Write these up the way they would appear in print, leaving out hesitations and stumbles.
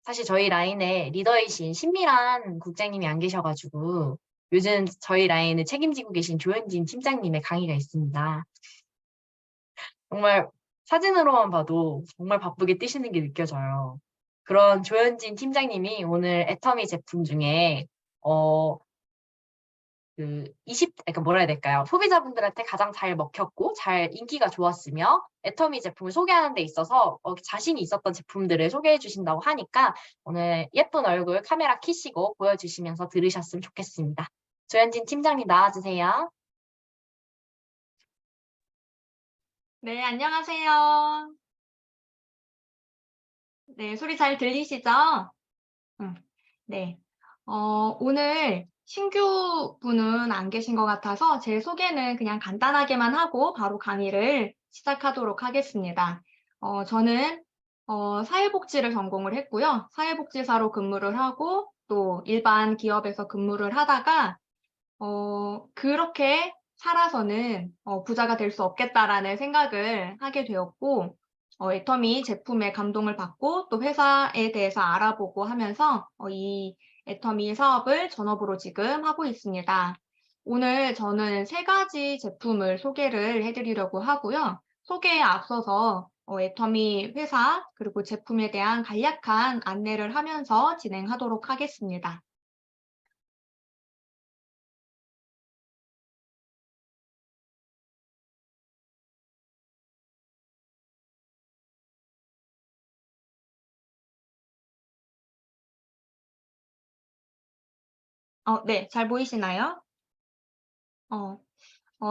사실 저희 라인에 리더이신 신미란 국장님이 안 계셔가지고 요즘 저희 라인을 책임지고 계신 조현진 팀장님의 강의가 있습니다. 정말 사진으로만 봐도 정말 바쁘게 뛰시는 게 느껴져요. 그런 조현진 팀장님이 오늘 애터미 제품 중에 어, 그러니까 뭐라 해야 될까요? 소비자분들한테 가장 잘 먹혔고, 잘 인기가 좋았으며, 애터미 제품을 소개하는 데 있어서 자신이 있었던 제품들을 소개해 주신다고 하니까, 오늘 예쁜 얼굴 카메라 켜시고 보여주시면서 들으셨으면 좋겠습니다. 조현진 팀장님 나와주세요. 네, 안녕하세요. 네, 소리 잘 들리시죠? 네. 오늘 신규 분은 안 계신 것 같아서 제 소개는 그냥 간단하게만 하고 바로 강의를 시작하도록 하겠습니다. 저는 사회복지를 전공을 했고요. 사회복지사로 근무를 하고 또 일반 기업에서 근무를 하다가 그렇게 살아서는 부자가 될 수 없겠다라는 생각을 하게 되었고, 애터미 제품에 감동을 받고 또 회사에 대해서 알아보고 하면서 이 애터미 사업을 전업으로 지금 하고 있습니다. 오늘 저는 3가지 제품을 소개를 해드리려고 하고요. 소개에 앞서서 애터미 회사 그리고 제품에 대한 간략한 안내를 하면서 진행하도록 하겠습니다. 네, 잘 보이시나요?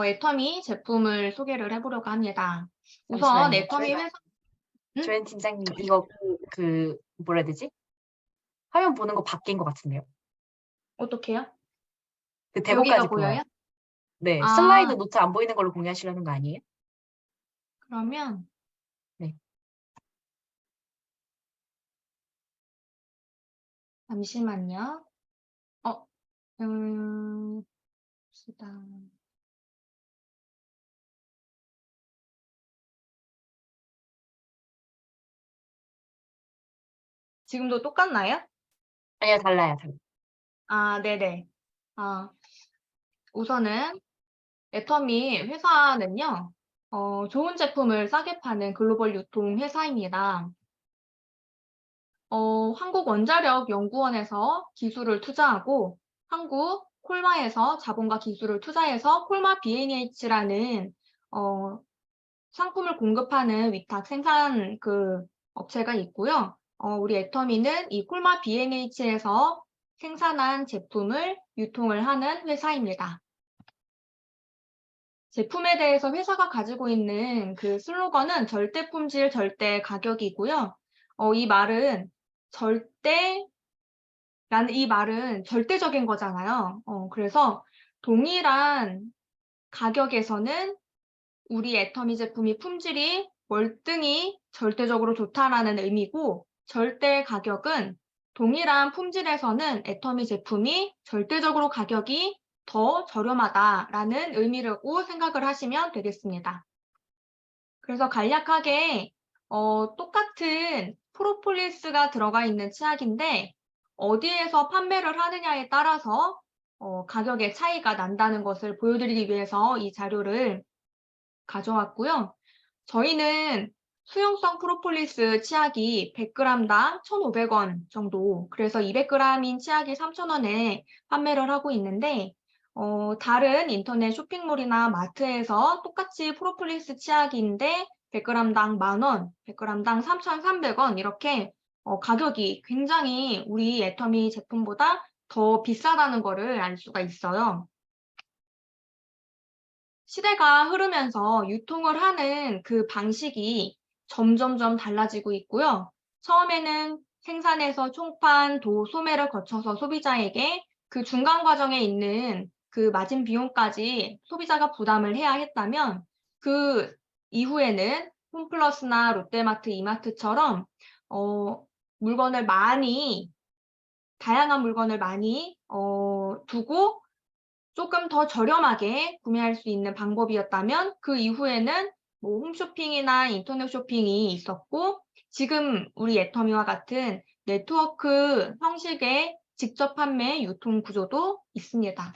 애터미 제품을 소개를 해보려고 합니다. 우선 잠시만요. 애터미 회사, 조현 팀장님, 이거 뭐라 해야 되지? 화면 보는 거 바뀐 것 같은데요. 어떻게요? 그 여기가 대본까지 보여요. 보여요? 네, 슬라이드 아, 노트 안 보이는 걸로 공유하시려는 거 아니에요? 그러면 네. 잠시만요. 봅시다. 지금도 똑같나요? 아니요, 달라요. 아, 네네. 우선은 애터미 회사는요, 좋은 제품을 싸게 파는 글로벌 유통 회사입니다. 한국원자력연구원에서 기술을 투자하고 한국 콜마에서 자본과 기술을 투자해서 콜마 B&H라는 상품을 공급하는 위탁 생산 업체가 있고요. 우리 애터미는 이 콜마 B&H에서 생산한 제품을 유통을 하는 회사입니다. 제품에 대해서 회사가 가지고 있는 그 슬로건은 절대 품질, 절대 가격이고요. 이 말은 이 말은 절대적인 거잖아요. 그래서 동일한 가격에서는 우리 애터미 제품이 품질이 월등히 절대적으로 좋다라는 의미고, 절대 가격은 동일한 품질에서는 애터미 제품이 절대적으로 가격이 더 저렴하다라는 의미라고 생각을 하시면 되겠습니다. 그래서 간략하게 똑같은 프로폴리스가 들어가 있는 치약인데 어디에서 판매를 하느냐에 따라서 가격의 차이가 난다는 것을 보여드리기 위해서 이 자료를 가져왔고요. 저희는 수용성 프로폴리스 치약이 100g당 1,500원 정도, 그래서 200g인 치약이 3,000원에 판매를 하고 있는데 다른 인터넷 쇼핑몰이나 마트에서 똑같이 프로폴리스 치약인데 100g당 10,000원, 100g당 3,300원 이렇게 가격이 굉장히 우리 애터미 제품보다 더 비싸다는 거를 알 수가 있어요. 시대가 흐르면서 유통을 하는 그 방식이 점점점 달라지고 있고요. 처음에는 생산에서 총판, 도, 소매를 거쳐서 소비자에게 그 중간 과정에 있는 그 마진 비용까지 소비자가 부담을 해야 했다면 그 이후에는 홈플러스나 롯데마트, 이마트처럼 물건을 다양한 물건을 많이 두고 조금 더 저렴하게 구매할 수 있는 방법이었다면 그 이후에는 뭐 홈쇼핑이나 인터넷 쇼핑이 있었고, 지금 우리 애터미와 같은 네트워크 형식의 직접 판매 유통 구조도 있습니다.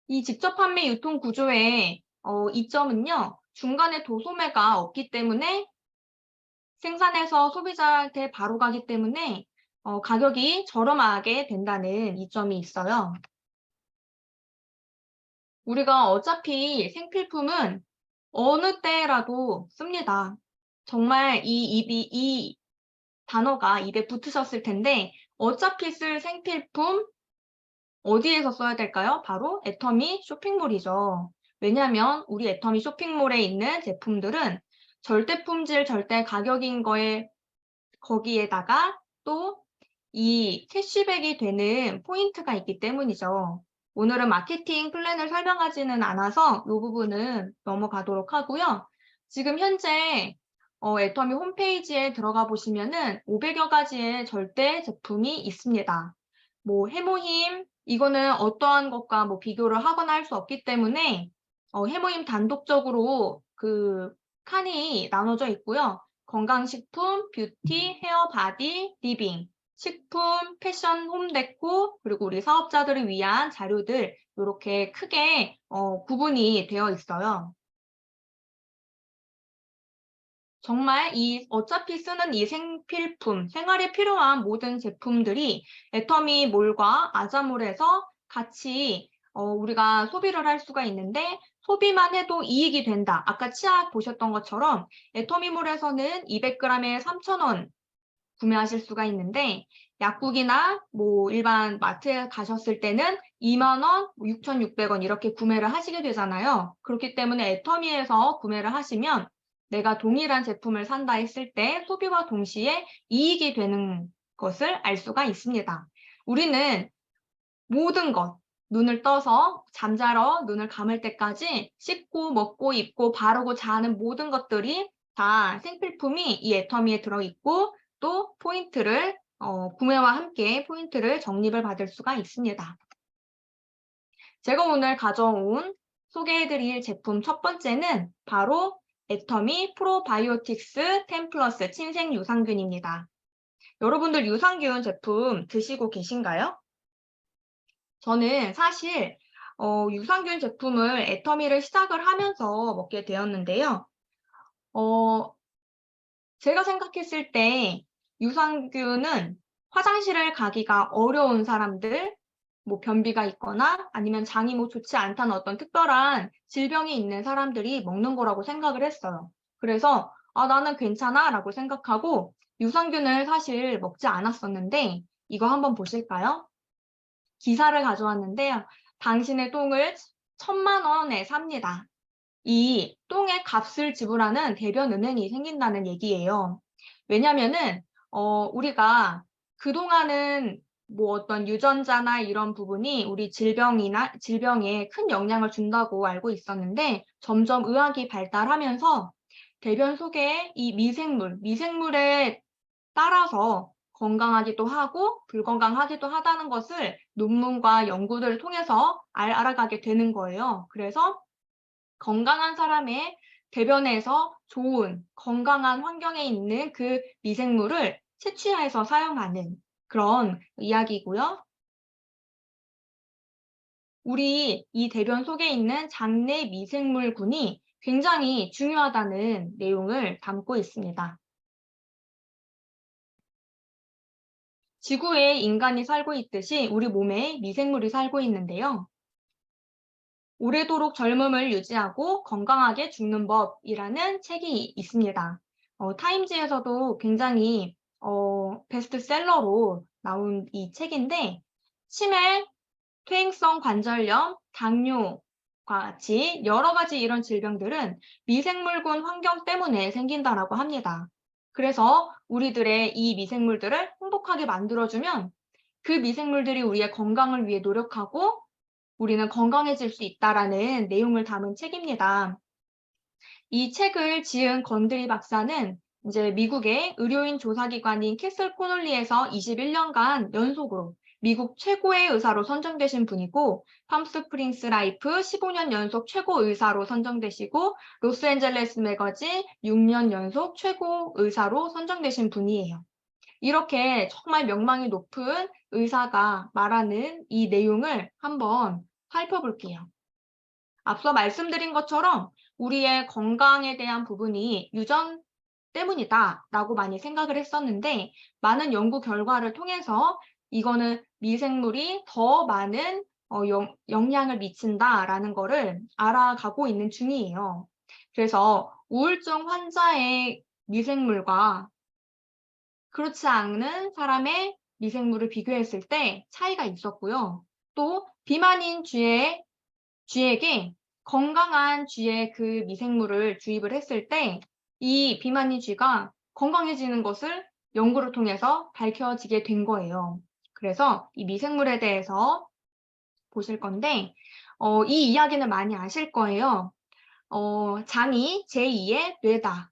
이 직접 판매 유통 구조의 이점은요, 중간에 도소매가 없기 때문에 생산해서 소비자한테 바로 가기 때문에 가격이 저렴하게 된다는 이점이 있어요. 우리가 어차피 생필품은 어느 때라도 씁니다. 정말 이 단어가 입에 붙으셨을 텐데, 어차피 쓸 생필품 어디에서 써야 될까요? 바로 애터미 쇼핑몰이죠. 왜냐하면 우리 애터미 쇼핑몰에 있는 제품들은 절대 품질, 절대 가격인 거기에다가 또 이 캐시백이 되는 포인트가 있기 때문이죠. 오늘은 마케팅 플랜을 설명하지는 않아서 이 부분은 넘어가도록 하고요. 지금 현재 애터미 홈페이지에 들어가 보시면은 500여 가지의 절대 제품이 있습니다. 뭐 해모힘, 이거는 어떠한 것과 뭐 비교를 하거나 할 수 없기 때문에 해모힘 단독적으로 그 칸이 나눠져 있고요. 건강식품, 뷰티, 헤어, 바디, 리빙, 식품, 패션, 홈데코, 그리고 우리 사업자들을 위한 자료들 이렇게 크게 구분이 되어 있어요. 정말 어차피 쓰는 이 생필품, 생활에 필요한 모든 제품들이 애터미몰과 아자몰에서 같이 우리가 소비를 할 수가 있는데 소비만 해도 이익이 된다. 아까 치약 보셨던 것처럼 애터미몰에서는 200g에 3,000원 구매하실 수가 있는데 약국이나 뭐 일반 마트에 가셨을 때는 2만 원, 6,600원 이렇게 구매를 하시게 되잖아요. 그렇기 때문에 애터미에서 구매를 하시면 내가 동일한 제품을 산다 했을 때 소비와 동시에 이익이 되는 것을 알 수가 있습니다. 우리는 모든 것, 눈을 떠서 잠자러 눈을 감을 때까지 씻고 먹고 입고 바르고 자는 모든 것들이 다 생필품이 이 애터미에 들어있고 또 포인트를 구매와 함께 포인트를 적립을 받을 수가 있습니다. 제가 오늘 가져온 소개해드릴 제품 첫 번째는 바로 애터미 프로바이오틱스 10플러스 친생 유산균입니다. 여러분들 유산균 제품 드시고 계신가요? 저는 사실 유산균 제품을 애터미를 시작을 하면서 먹게 되었는데요. 제가 생각했을 때 유산균은 화장실을 가기가 어려운 사람들, 뭐 변비가 있거나 아니면 장이 뭐 좋지 않다는 어떤 특별한 질병이 있는 사람들이 먹는 거라고 생각을 했어요. 그래서 나는 괜찮아 라고 생각하고 유산균을 사실 먹지 않았었는데 이거 한번 보실까요? 기사를 가져왔는데요. 당신의 똥을 1,000만 원에 삽니다. 이 똥의 값을 지불하는 대변 은행이 생긴다는 얘기예요. 왜냐면은 우리가 그동안은 뭐 어떤 유전자나 이런 부분이 우리 질병에 큰 영향을 준다고 알고 있었는데 점점 의학이 발달하면서 대변 속에 이 미생물에 따라서 건강하기도 하고 불건강하기도 하다는 것을 논문과 연구들을 통해서 알아가게 되는 거예요. 그래서 건강한 사람의 대변에서 좋은 건강한 환경에 있는 그 미생물을 채취해서 사용하는 그런 이야기고요. 우리 이 대변 속에 있는 장내 미생물군이 굉장히 중요하다는 내용을 담고 있습니다. 지구에 인간이 살고 있듯이 우리 몸에 미생물이 살고 있는데요. 오래도록 젊음을 유지하고 건강하게 죽는 법이라는 책이 있습니다. 타임즈에서도 굉장히 베스트셀러로 나온 이 책인데 치매, 퇴행성 관절염, 당뇨과 같이 여러 가지 이런 질병들은 미생물군 환경 때문에 생긴다라고 합니다. 그래서 우리들의 이 미생물들을 행복하게 만들어주면 그 미생물들이 우리의 건강을 위해 노력하고 우리는 건강해질 수 있다라는 내용을 담은 책입니다. 이 책을 지은 건드리 박사는 이제 미국의 의료인 조사기관인 캐슬 코놀리에서 21년간 연속으로 미국 최고의 의사로 선정되신 분이고 팜스프링스 라이프 15년 연속 최고 의사로 선정되시고 로스앤젤레스 매거진 6년 연속 최고 의사로 선정되신 분이에요. 이렇게 정말 명망이 높은 의사가 말하는 이 내용을 한번 살펴볼게요. 앞서 말씀드린 것처럼 우리의 건강에 대한 부분이 유전 때문이다라고 많이 생각을 했었는데, 많은 연구 결과를 통해서 이거는 미생물이 더 많은 영향을 미친다라는 거를 알아가고 있는 중이에요. 그래서 우울증 환자의 미생물과 그렇지 않은 사람의 미생물을 비교했을 때 차이가 있었고요. 또 비만인 쥐에게 건강한 쥐의 그 미생물을 주입을 했을 때 이 비만인 쥐가 건강해지는 것을 연구를 통해서 밝혀지게 된 거예요. 그래서 이 미생물에 대해서 보실 건데, 이 이야기는 많이 아실 거예요. 장이 제2의 뇌다.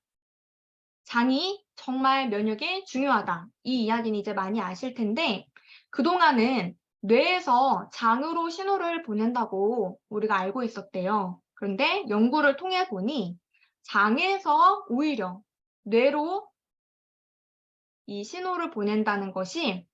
장이 정말 면역에 중요하다. 이 이야기는 이제 많이 아실 텐데, 그동안은 뇌에서 장으로 신호를 보낸다고 우리가 알고 있었대요. 그런데 연구를 통해 보니 장에서 오히려 뇌로 이 신호를 보낸다는 것이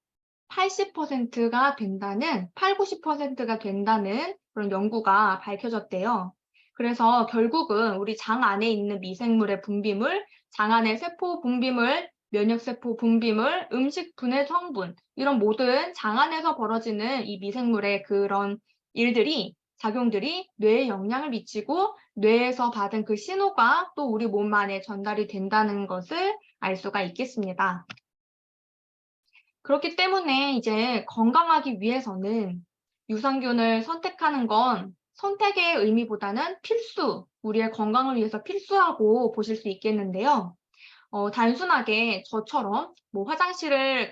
80%가 된다는, 8, 90%가 된다는 그런 연구가 밝혀졌대요. 그래서 결국은 우리 장 안에 있는 미생물의 분비물, 장 안의 세포 분비물, 면역세포 분비물, 음식 분해 성분, 이런 모든 장 안에서 벌어지는 이 미생물의 그런 일들이, 작용들이 뇌에 영향을 미치고 뇌에서 받은 그 신호가 또 우리 몸 안에 전달이 된다는 것을 알 수가 있겠습니다. 그렇기 때문에 이제 건강하기 위해서는 유산균을 선택하는 건 선택의 의미보다는 필수, 우리의 건강을 위해서 필수라고 보실 수 있겠는데요. 단순하게 저처럼 뭐 화장실을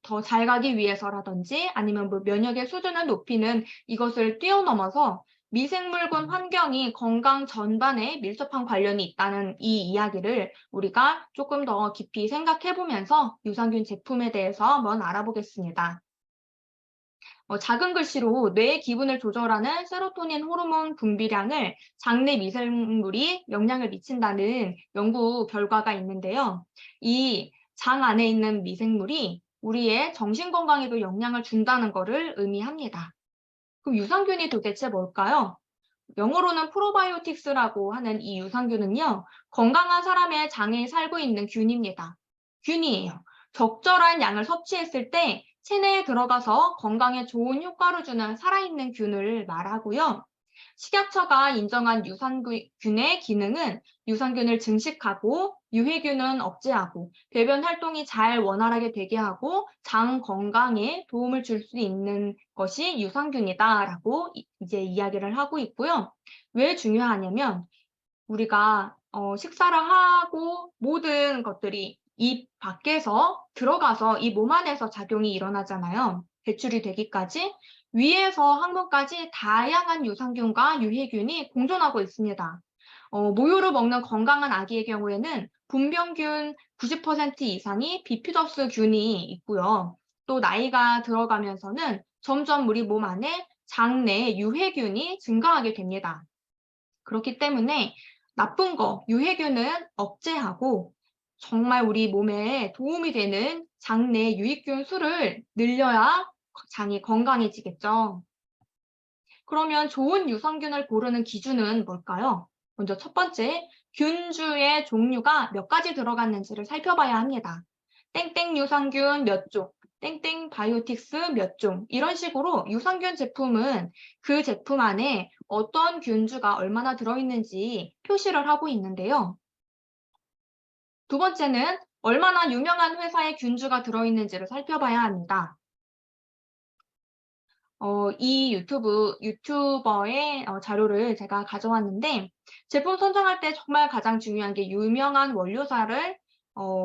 더 잘 가기 위해서라든지 아니면 뭐 면역의 수준을 높이는 이것을 뛰어넘어서 미생물군 환경이 건강 전반에 밀접한 관련이 있다는 이 이야기를 우리가 조금 더 깊이 생각해 보면서 유산균 제품에 대해서 한번 알아보겠습니다. 작은 글씨로 뇌의 기분을 조절하는 세로토닌 호르몬 분비량을 장내 미생물이 영향을 미친다는 연구 결과가 있는데요. 이 장 안에 있는 미생물이 우리의 정신 건강에도 영향을 준다는 것을 의미합니다. 그럼 유산균이 도대체 뭘까요? 영어로는 프로바이오틱스라고 하는 이 유산균은요, 건강한 사람의 장에 살고 있는 균입니다. 균이에요. 적절한 양을 섭취했을 때 체내에 들어가서 건강에 좋은 효과를 주는 살아있는 균을 말하고요. 식약처가 인정한 유산균의 기능은 유산균을 증식하고 유해균은 억제하고 배변 활동이 잘 원활하게 되게 하고 장 건강에 도움을 줄 수 있는 것이 유산균이다라고 이제 이야기를 하고 있고요. 왜 중요하냐면 우리가 식사를 하고 모든 것들이 입 밖에서 들어가서 이 몸 안에서 작용이 일어나잖아요. 배출이 되기까지 위에서 항문까지 다양한 유산균과 유해균이 공존하고 있습니다. 모유를 먹는 건강한 아기의 경우에는 분변균 90% 이상이 비피더스균이 있고요. 또 나이가 들어가면서는 점점 우리 몸 안에 장내 유해균이 증가하게 됩니다. 그렇기 때문에 나쁜 거, 유해균은 억제하고 정말 우리 몸에 도움이 되는 장내 유익균 수를 늘려야 장이 건강해지겠죠. 그러면 좋은 유산균을 고르는 기준은 뭘까요? 먼저 첫 번째, 균주의 종류가 몇 가지 들어갔는지를 살펴봐야 합니다. 땡땡 유산균 몇 종, 땡땡 바이오틱스 몇 종, 이런 식으로 유산균 제품은 그 제품 안에 어떤 균주가 얼마나 들어있는지 표시를 하고 있는데요. 두 번째는 얼마나 유명한 회사의 균주가 들어있는지를 살펴봐야 합니다. 이 유튜버의 자료를 제가 가져왔는데, 제품 선정할 때 정말 가장 중요한 게 유명한 원료사를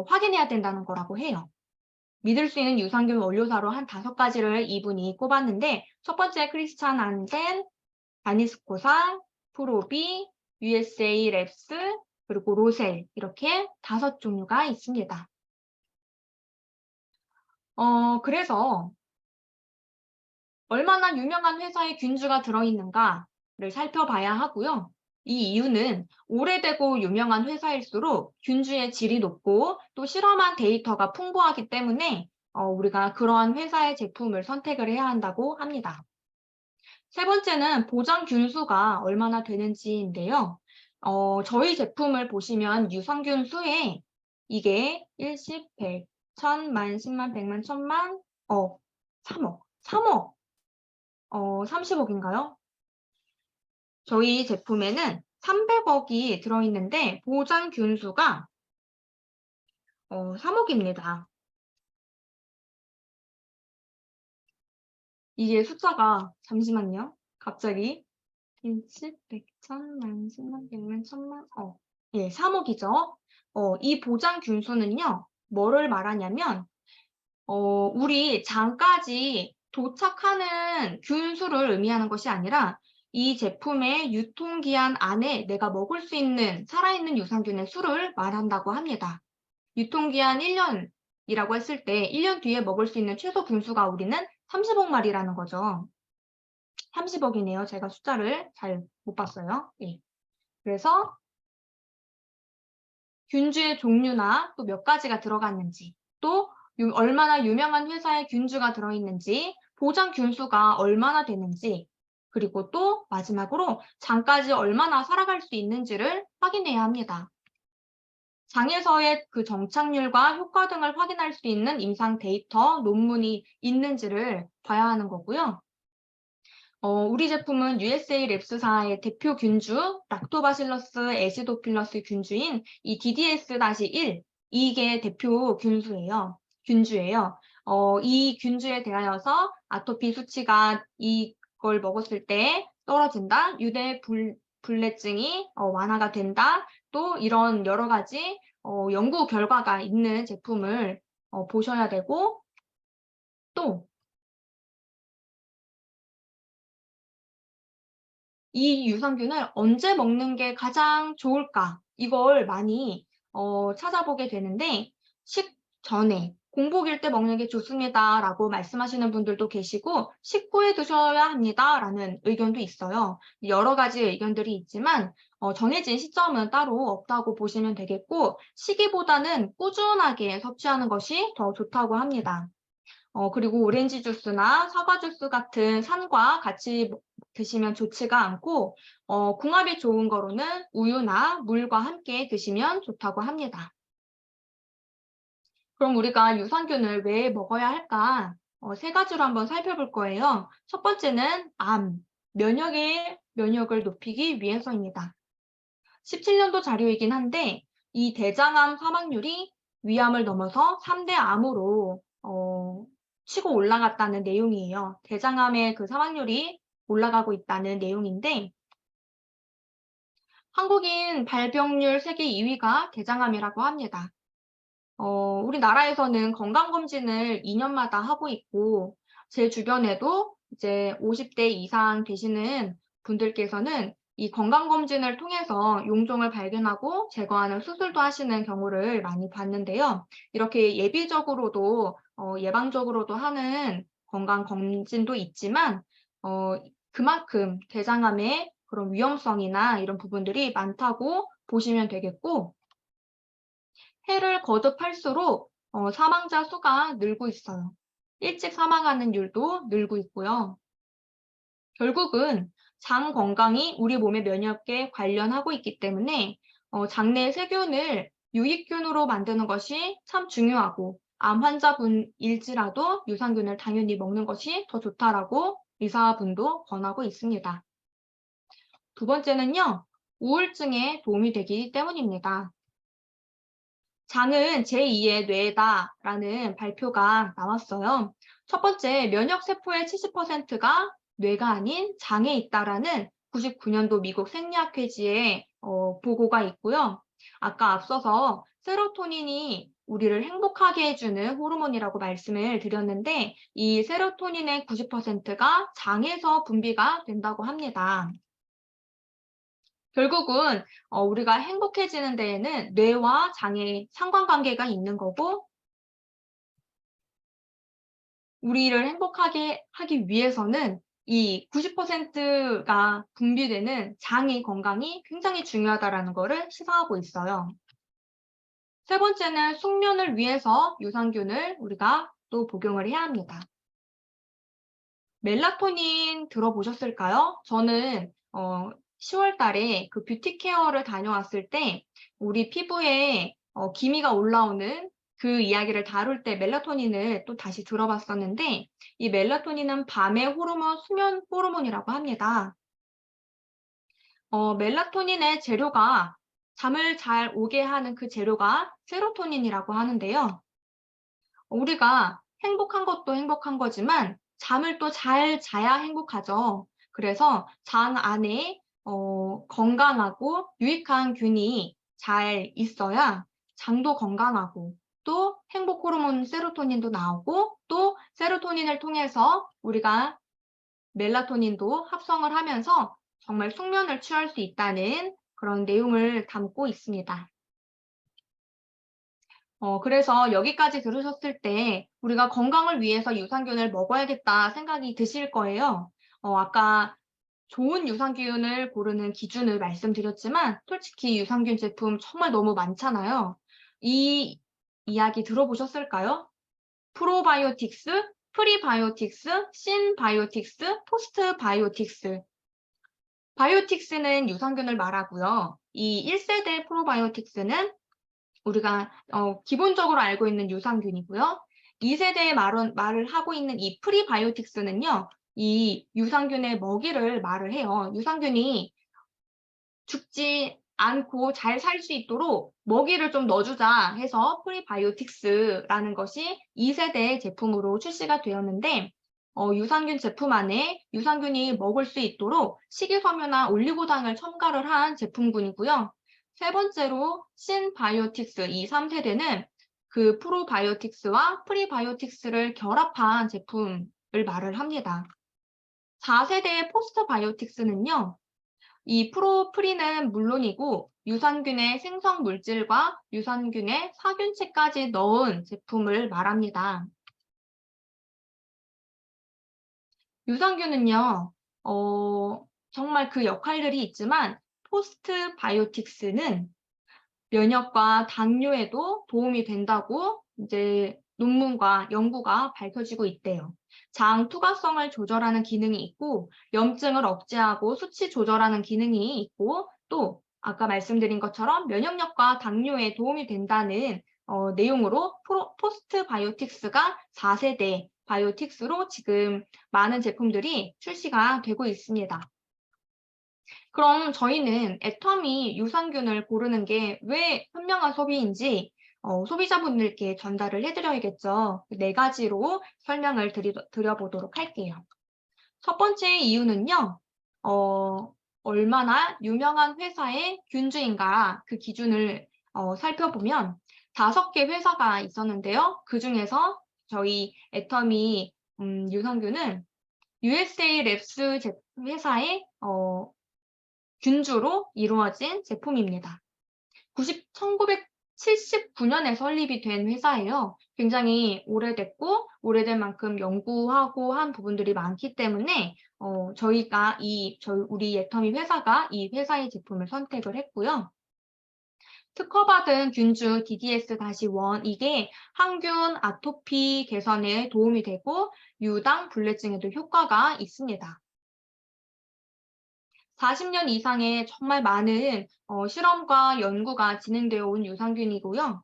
확인해야 된다는 거라고 해요. 믿을 수 있는 유산균 원료사로 한 5가지를 이분이 꼽았는데, 첫 번째 크리스찬 한센, 다니스코상, 프로비, USA 랩스, 그리고 로셀, 이렇게 5종류가 있습니다. 그래서 얼마나 유명한 회사의 균주가 들어있는가를 살펴봐야 하고요. 이 이유는 오래되고 유명한 회사일수록 균주의 질이 높고 또 실험한 데이터가 풍부하기 때문에 우리가 그러한 회사의 제품을 선택을 해야 한다고 합니다. 세 번째는 보장 균수가 얼마나 되는지인데요. 저희 제품을 보시면 유산균 수에 이게 1, 10, 100, 1000, 만, 10만, 100만, 1000만, 3억, 30억인가요? 저희 제품에는 300억이 들어있는데 보장 균수가 3억입니다. 이게 숫자가 잠시만요. 갑자기 1, 10, 100, 1000, 만, 10만, 100만, 1000만, 3억이죠. 이 보장 균수는요, 뭐를 말하냐면, 우리 장까지 도착하는 균수를 의미하는 것이 아니라 이 제품의 유통기한 안에 내가 먹을 수 있는 살아있는 유산균의 수를 말한다고 합니다. 유통기한 1년이라고 했을 때 1년 뒤에 먹을 수 있는 최소 균수가 우리는 30억 마리라는 거죠. 30억이네요. 제가 숫자를 잘 못 봤어요. 예. 그래서 균주의 종류나 또 몇 가지가 들어갔는지, 또 얼마나 유명한 회사의 균주가 들어있는지, 보장 균수가 얼마나 되는지, 그리고 또 마지막으로 장까지 얼마나 살아갈 수 있는지를 확인해야 합니다. 장에서의 그 정착률과 효과 등을 확인할 수 있는 임상 데이터, 논문이 있는지를 봐야 하는 거고요. 우리 제품은 USA 랩스사의 대표 균주, 락토바실러스 애시도필러스 균주인 이 DDS-1, 이게 대표 균주예요. 이 균주에 대하여서 아토피 수치가 이걸 먹었을 때 떨어진다, 유대불내증이 완화가 된다, 또 이런 여러 가지 연구 결과가 있는 제품을 보셔야 되고, 또 이 유산균을 언제 먹는 게 가장 좋을까? 이걸 많이 찾아보게 되는데, 식전에, 공복일 때 먹는 게 좋습니다라고 말씀하시는 분들도 계시고, 식후에 드셔야 합니다라는 의견도 있어요. 여러 가지 의견들이 있지만 정해진 시점은 따로 없다고 보시면 되겠고, 시기보다는 꾸준하게 섭취하는 것이 더 좋다고 합니다. 그리고 오렌지 주스나 사과 주스 같은 산과 같이 드시면 좋지가 않고, 궁합이 좋은 거로는 우유나 물과 함께 드시면 좋다고 합니다. 그럼 우리가 유산균을 왜 먹어야 할까? 세 가지로 한번 살펴볼 거예요. 첫 번째는 암, 면역을 높이기 위해서입니다. 17년도 자료이긴 한데 이 대장암 사망률이 위암을 넘어서 3대 암으로 치고 올라갔다는 내용이에요. 대장암의 그 사망률이 올라가고 있다는 내용인데, 한국인 발병률 세계 2위가 대장암이라고 합니다. 우리나라에서는 건강검진을 2년마다 하고 있고, 제 주변에도 이제 50대 이상 되시는 분들께서는 이 건강검진을 통해서 용종을 발견하고 제거하는 수술도 하시는 경우를 많이 봤는데요. 이렇게 예비적으로도, 예방적으로도 하는 건강검진도 있지만, 그만큼 대장암의 그런 위험성이나 이런 부분들이 많다고 보시면 되겠고, 해를 거듭할수록 사망자 수가 늘고 있어요. 일찍 사망하는 율도 늘고 있고요. 결국은 장 건강이 우리 몸의 면역에 관련하고 있기 때문에 장내 세균을 유익균으로 만드는 것이 참 중요하고, 암 환자분일지라도 유산균을 당연히 먹는 것이 더 좋다라고 의사분도 권하고 있습니다. 두 번째는요, 우울증에 도움이 되기 때문입니다. 장은 제2의 뇌다라는 발표가 나왔어요. 첫 번째, 면역세포의 70%가 뇌가 아닌 장에 있다라는 99년도 미국 생리학회지의 보고가 있고요. 아까 앞서서 세로토닌이 우리를 행복하게 해주는 호르몬이라고 말씀을 드렸는데, 이 세로토닌의 90%가 장에서 분비가 된다고 합니다. 결국은 우리가 행복해지는 데에는 뇌와 장의 상관관계가 있는 거고, 우리를 행복하게 하기 위해서는 이 90%가 분비되는 장의 건강이 굉장히 중요하다라는 것을 시사하고 있어요. 세 번째는 숙면을 위해서 유산균을 우리가 또 복용을 해야 합니다. 멜라토닌 들어보셨을까요? 저는 10월 달에 그 뷰티 케어를 다녀왔을 때 우리 피부에 기미가 올라오는 그 이야기를 다룰 때 멜라토닌을 또 다시 들어봤었는데, 이 멜라토닌은 밤의 호르몬, 수면 호르몬이라고 합니다. 멜라토닌의 재료가, 잠을 잘 오게 하는 그 재료가 세로토닌이라고 하는데요. 우리가 행복한 것도 행복한 거지만 잠을 또 잘 자야 행복하죠. 그래서 장 안에 건강하고 유익한 균이 잘 있어야 장도 건강하고 또 행복 호르몬 세로토닌도 나오고, 또 세로토닌을 통해서 우리가 멜라토닌도 합성을 하면서 정말 숙면을 취할 수 있다는 그런 내용을 담고 있습니다. 그래서 여기까지 들으셨을 때 우리가 건강을 위해서 유산균을 먹어야겠다 생각이 드실 거예요. 아까 좋은 유산균을 고르는 기준을 말씀드렸지만 솔직히 유산균 제품 정말 너무 많잖아요. 이 이야기 들어보셨을까요? 프로바이오틱스, 프리바이오틱스, 신바이오틱스, 포스트바이오틱스. 바이오틱스는 유산균을 말하고요. 이 1세대 프로바이오틱스는 우리가 기본적으로 알고 있는 유산균이고요. 2세대의 말을 하고 있는 이 프리바이오틱스는요. 이 유산균의 먹이를 말을 해요. 유산균이 죽지 않고 잘 살 수 있도록 먹이를 좀 넣어주자 해서 프리바이오틱스라는 것이 2세대 제품으로 출시가 되었는데, 유산균 제품 안에 유산균이 먹을 수 있도록 식이섬유나 올리고당을 첨가를 한 제품군이고요. 세 번째로 신바이오틱스, 이 3세대는 그 프로바이오틱스와 프리바이오틱스를 결합한 제품을 말을 합니다. 4세대의 포스트바이오틱스는요. 이 프리는 물론이고 유산균의 생성 물질과 유산균의 사균체까지 넣은 제품을 말합니다. 유산균은요, 정말 그 역할들이 있지만 포스트바이오틱스는 면역과 당뇨에도 도움이 된다고 이제 논문과 연구가 밝혀지고 있대요. 장 투과성을 조절하는 기능이 있고, 염증을 억제하고 수치 조절하는 기능이 있고, 또 아까 말씀드린 것처럼 면역력과 당뇨에 도움이 된다는 내용으로 포스트바이오틱스가 4세대 바이오틱스로 지금 많은 제품들이 출시가 되고 있습니다. 그럼 저희는 애터미 유산균을 고르는 게 왜 현명한 소비인지 소비자분들께 전달을 해드려야겠죠. 4가지로 설명을 드려보도록 할게요. 첫 번째 이유는요, 얼마나 유명한 회사의 균주인가 그 기준을 살펴보면 5개 회사가 있었는데요. 그 중에서 저희 애터미 유산균은 USA 랩스 회사의 균주로 이루어진 제품입니다. 1979년에 설립이 된 회사예요. 굉장히 오래됐고 오래된 만큼 연구하고 한 부분들이 많기 때문에 우리 애터미 회사가 이 회사의 제품을 선택을 했고요. 특허받은 균주 DDS-1 이게 항균 아토피 개선에 도움이 되고 유당 불내증에도 효과가 있습니다. 40년 이상의 정말 많은 실험과 연구가 진행되어 온 유산균이고요.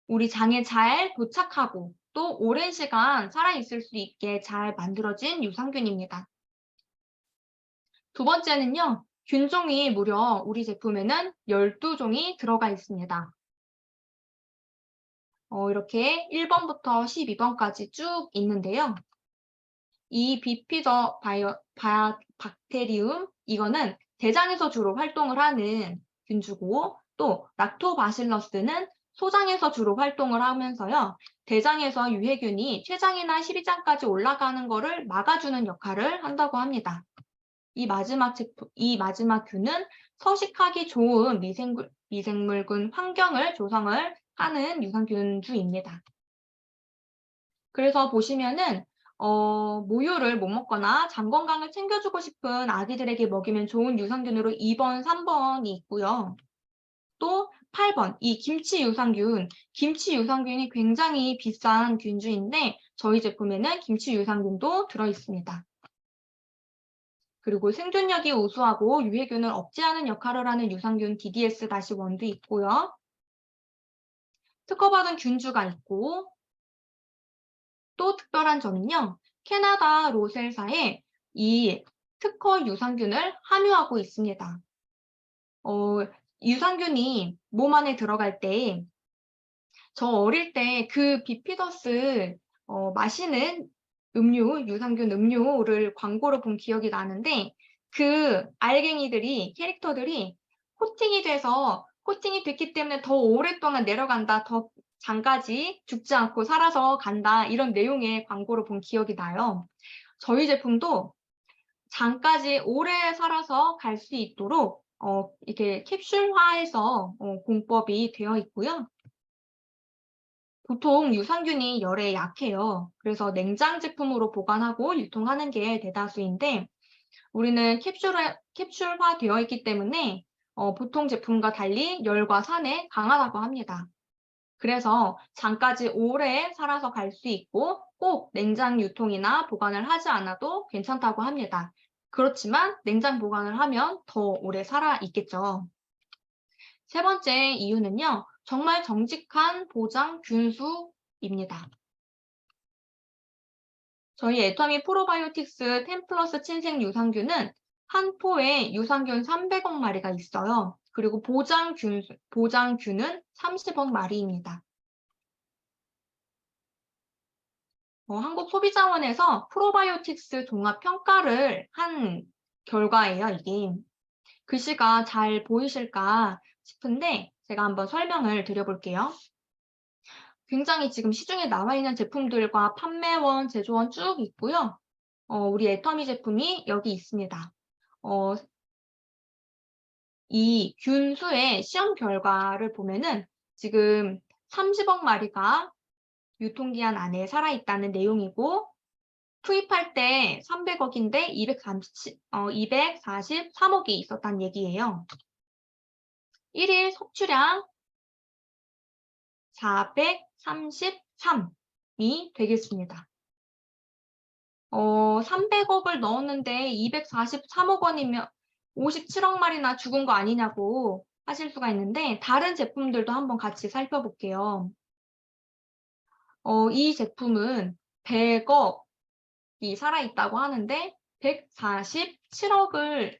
우리 장에 잘 도착하고 또 오랜 시간 살아있을 수 있게 잘 만들어진 유산균입니다. 두 번째는요. 균종이 무려 우리 제품에는 12종이 들어가 있습니다. 이렇게 1번부터 12번까지 쭉 있는데요. 이 비피더 박테리움, 이거는 대장에서 주로 활동을 하는 균주고, 또 락토바실러스는 소장에서 주로 활동을 하면서요. 대장에서 유해균이 췌장이나 십이장까지 올라가는 것을 막아주는 역할을 한다고 합니다. 이 마지막 균은 서식하기 좋은 미생물군 환경을 조성을 하는 유산균주입니다. 그래서 보시면은 모유를 못 먹거나 장 건강을 챙겨주고 싶은 아기들에게 먹이면 좋은 유산균으로 2번, 3번이 있고요. 또 8번, 이 김치 유산균. 김치 유산균이 굉장히 비싼 균주인데 저희 제품에는 김치 유산균도 들어있습니다. 그리고 생존력이 우수하고 유해균을 억제하는 역할을 하는 유산균 DDS-1도 있고요. 특허받은 균주가 있고 또 특별한 점은요. 캐나다 로셀사에 이 특허 유산균을 함유하고 있습니다. 유산균이 몸 안에 들어갈 때 저 어릴 때 그 비피더스 마시는 음료, 유산균 음료를 광고로 본 기억이 나는데 그 알갱이들이 캐릭터들이 코팅이 됐기 때문에 더 오랫동안 내려간다. 더 장까지 죽지 않고 살아서 간다. 이런 내용의 광고를 본 기억이 나요. 저희 제품도 장까지 오래 살아서 갈 수 있도록 이렇게 캡슐화해서 공법이 되어 있고요. 보통 유산균이 열에 약해요. 그래서 냉장 제품으로 보관하고 유통하는 게 대다수인데 우리는 캡슐화 되어 있기 때문에 보통 제품과 달리 열과 산에 강하다고 합니다. 그래서 장까지 오래 살아서 갈 수 있고 꼭 냉장 유통이나 보관을 하지 않아도 괜찮다고 합니다. 그렇지만 냉장 보관을 하면 더 오래 살아 있겠죠. 세 번째 이유는요. 정말 정직한 보장 균수입니다. 저희 애터미 프로바이오틱스 10+ 친생 유산균은 한 포에 유산균 300억 마리가 있어요. 그리고 보장균은 30억 마리입니다. 한국소비자원에서 프로바이오틱스 종합평가를 한 결과예요, 이게. 글씨가 잘 보이실까 싶은데 제가 한번 설명을 드려볼게요. 굉장히 지금 시중에 나와 있는 제품들과 판매원, 제조원 쭉 있고요. 우리 애터미 제품이 여기 있습니다. 이 균수의 시험 결과를 보면은 지금 30억 마리가 유통기한 안에 살아있다는 내용이고 투입할 때 300억인데 243억이 있었다는 얘기예요. 1일 섭취량 433이 되겠습니다. 300억을 넣었는데 243억 원이면 57억 마리나 죽은 거 아니냐고 하실 수가 있는데 다른 제품들도 한번 같이 살펴볼게요. 이 제품은 100억이 살아있다고 하는데 147억의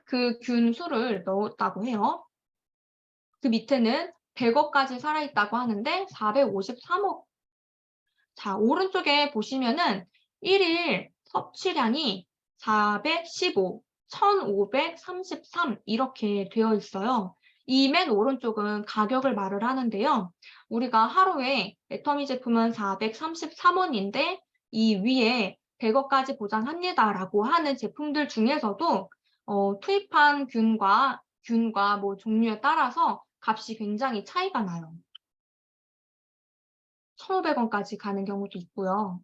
그 균수를 넣었다고 해요. 그 밑에는 100억까지 살아있다고 하는데 453억. 자, 오른쪽에 보시면은 1일 섭취량이 415, 1533 이렇게 되어 있어요. 이 맨 오른쪽은 가격을 말을 하는데요. 우리가 하루에 애터미 제품은 433원인데 이 위에 100억까지 보장합니다라고 하는 제품들 중에서도 투입한 균과 뭐 종류에 따라서 값이 굉장히 차이가 나요. 1,500원까지 가는 경우도 있고요.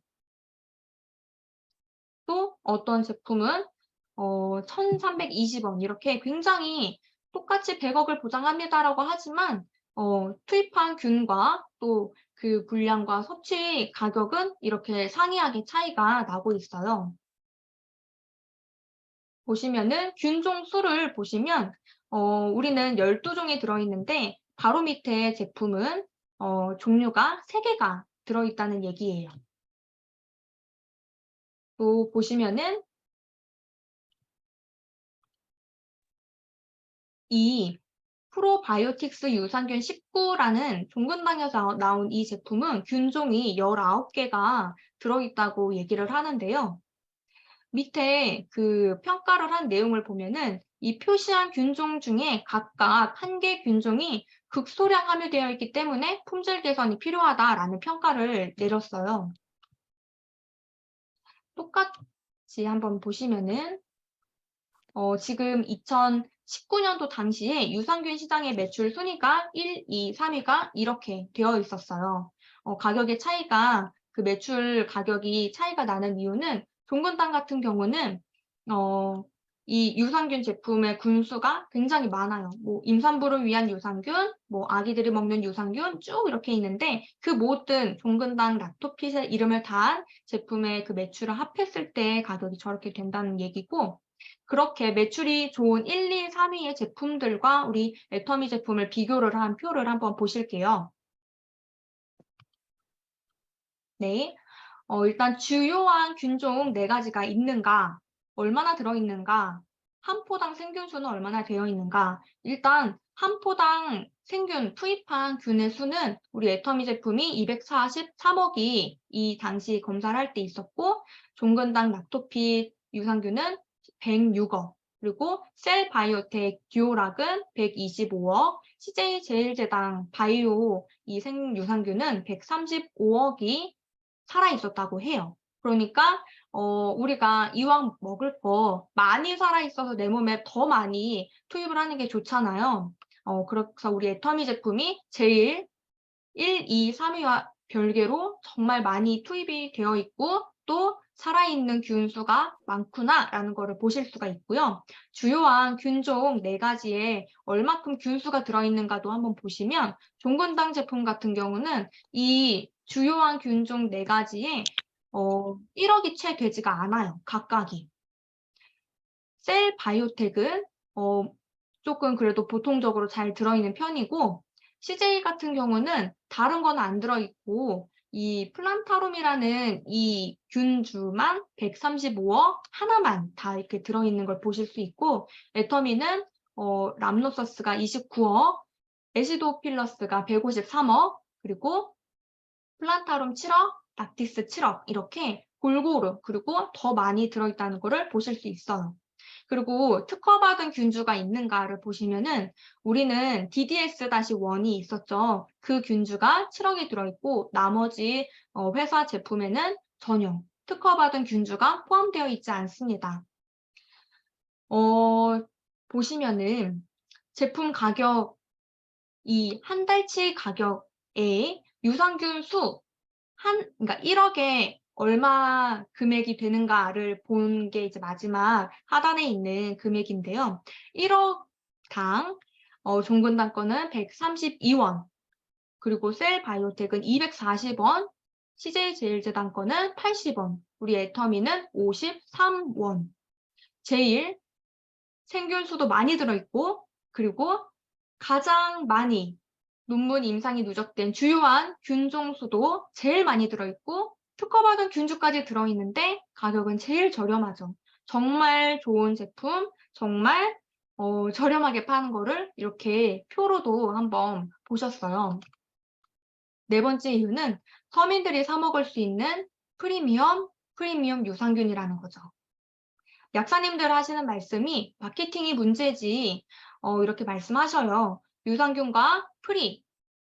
또 어떤 제품은 1,320원 이렇게 굉장히 똑같이 100억을 보장합니다라고 하지만 투입한 균과 또 그 분량과 섭취 가격은 이렇게 상이하게 차이가 나고 있어요. 보시면은 균종 수를 보시면 우리는 12종이 들어있는데 바로 밑에 제품은 종류가 3개가 들어있다는 얘기예요. 또 보시면은 이 프로바이오틱스 유산균 19라는 종근당에서 나온 이 제품은 균종이 19개가 들어있다고 얘기를 하는데요. 밑에 그 평가를 한 내용을 보면은 이 표시한 균종 중에 각각 한 개 균종이 극소량 함유되어 있기 때문에 품질 개선이 필요하다라는 평가를 내렸어요. 똑같이 한번 보시면은 지금 2019년도 당시에 유산균 시장의 매출 순위가 1, 2, 3위가 이렇게 되어 있었어요. 가격의 차이가 그 매출 가격이 차이가 나는 이유는 종근당 같은 경우는 이 유산균 제품의 군수가 굉장히 많아요. 뭐 임산부를 위한 유산균, 뭐 아기들이 먹는 유산균 쭉 이렇게 있는데 그 모든 종근당 락토핏의 이름을 다한 제품의 그 매출을 합했을 때 가격이 저렇게 된다는 얘기고, 그렇게 매출이 좋은 1, 2, 3위의 제품들과 우리 애터미 제품을 비교를 한 표를 한번 보실게요. 네. 일단 주요한 균종 4가지가 있는가, 얼마나 들어있는가, 한 포당 생균수는 얼마나 되어 있는가. 일단 한 포당 생균 투입한 균의 수는 우리 애터미 제품이 243억이 이 당시 검사를 할 때 있었고, 종근당 락토핏 유산균은 106억, 그리고 셀바이오텍 듀오락은 125억, CJ 제일제당 바이오 이 생유산균은 135억이 살아 있었다고 해요. 그러니까 우리가 이왕 먹을 거 많이 살아 있어서 내 몸에 더 많이 투입을 하는 게 좋잖아요. 그래서 우리 애터미 제품이 제일 1, 2, 3위와 별개로 정말 많이 투입이 되어 있고 또 살아있는 균수가 많구나라는 것을 보실 수가 있고요. 주요한 균종 4가지에 얼마큼 균수가 들어있는가도 한번 보시면 종근당 제품 같은 경우는 이 주요한 균종 4가지에 1억이 채 되지가 않아요. 각각이. 셀바이오텍은 조금 그래도 보통적으로 잘 들어있는 편이고, CJ 같은 경우는 다른 건 안 들어있고 이 플란타룸이라는 이 균주만 135억 하나만 다 이렇게 들어있는 걸 보실 수 있고, 애터미는 람노서스가 29억, 에시도필러스가 153억, 그리고 플란타룸 7억, 락티스 7억 이렇게 골고루 그리고 더 많이 들어있다는 거를 보실 수 있어요. 그리고 특허받은 균주가 있는가를 보시면은 우리는 DDS-1이 있었죠. 그 균주가 7억이 들어있고 나머지 회사 제품에는 전혀 특허받은 균주가 포함되어 있지 않습니다. 보시면은 제품 가격, 이 한 달치 가격에 유산균 수 그러니까 1억에 얼마 금액이 되는가를 본 게 이제 마지막 하단에 있는 금액인데요. 1억당 종근당 거는 132원, 그리고 셀바이오텍은 240원, CJ제일제당 거는 80원, 우리 애터미는 53원. 제일 생균수도 많이 들어있고, 그리고 가장 많이 논문 임상이 누적된 주요한 균종수도 제일 많이 들어있고 특허받은 균주까지 들어있는데 가격은 제일 저렴하죠. 정말 좋은 제품, 정말 저렴하게 파는 거를 이렇게 표로도 한번 보셨어요. 4번째 이유는 서민들이 사 먹을 수 있는 프리미엄 유산균이라는 거죠. 약사님들 하시는 말씀이 마케팅이 문제지 이렇게 말씀하셔요. 유산균과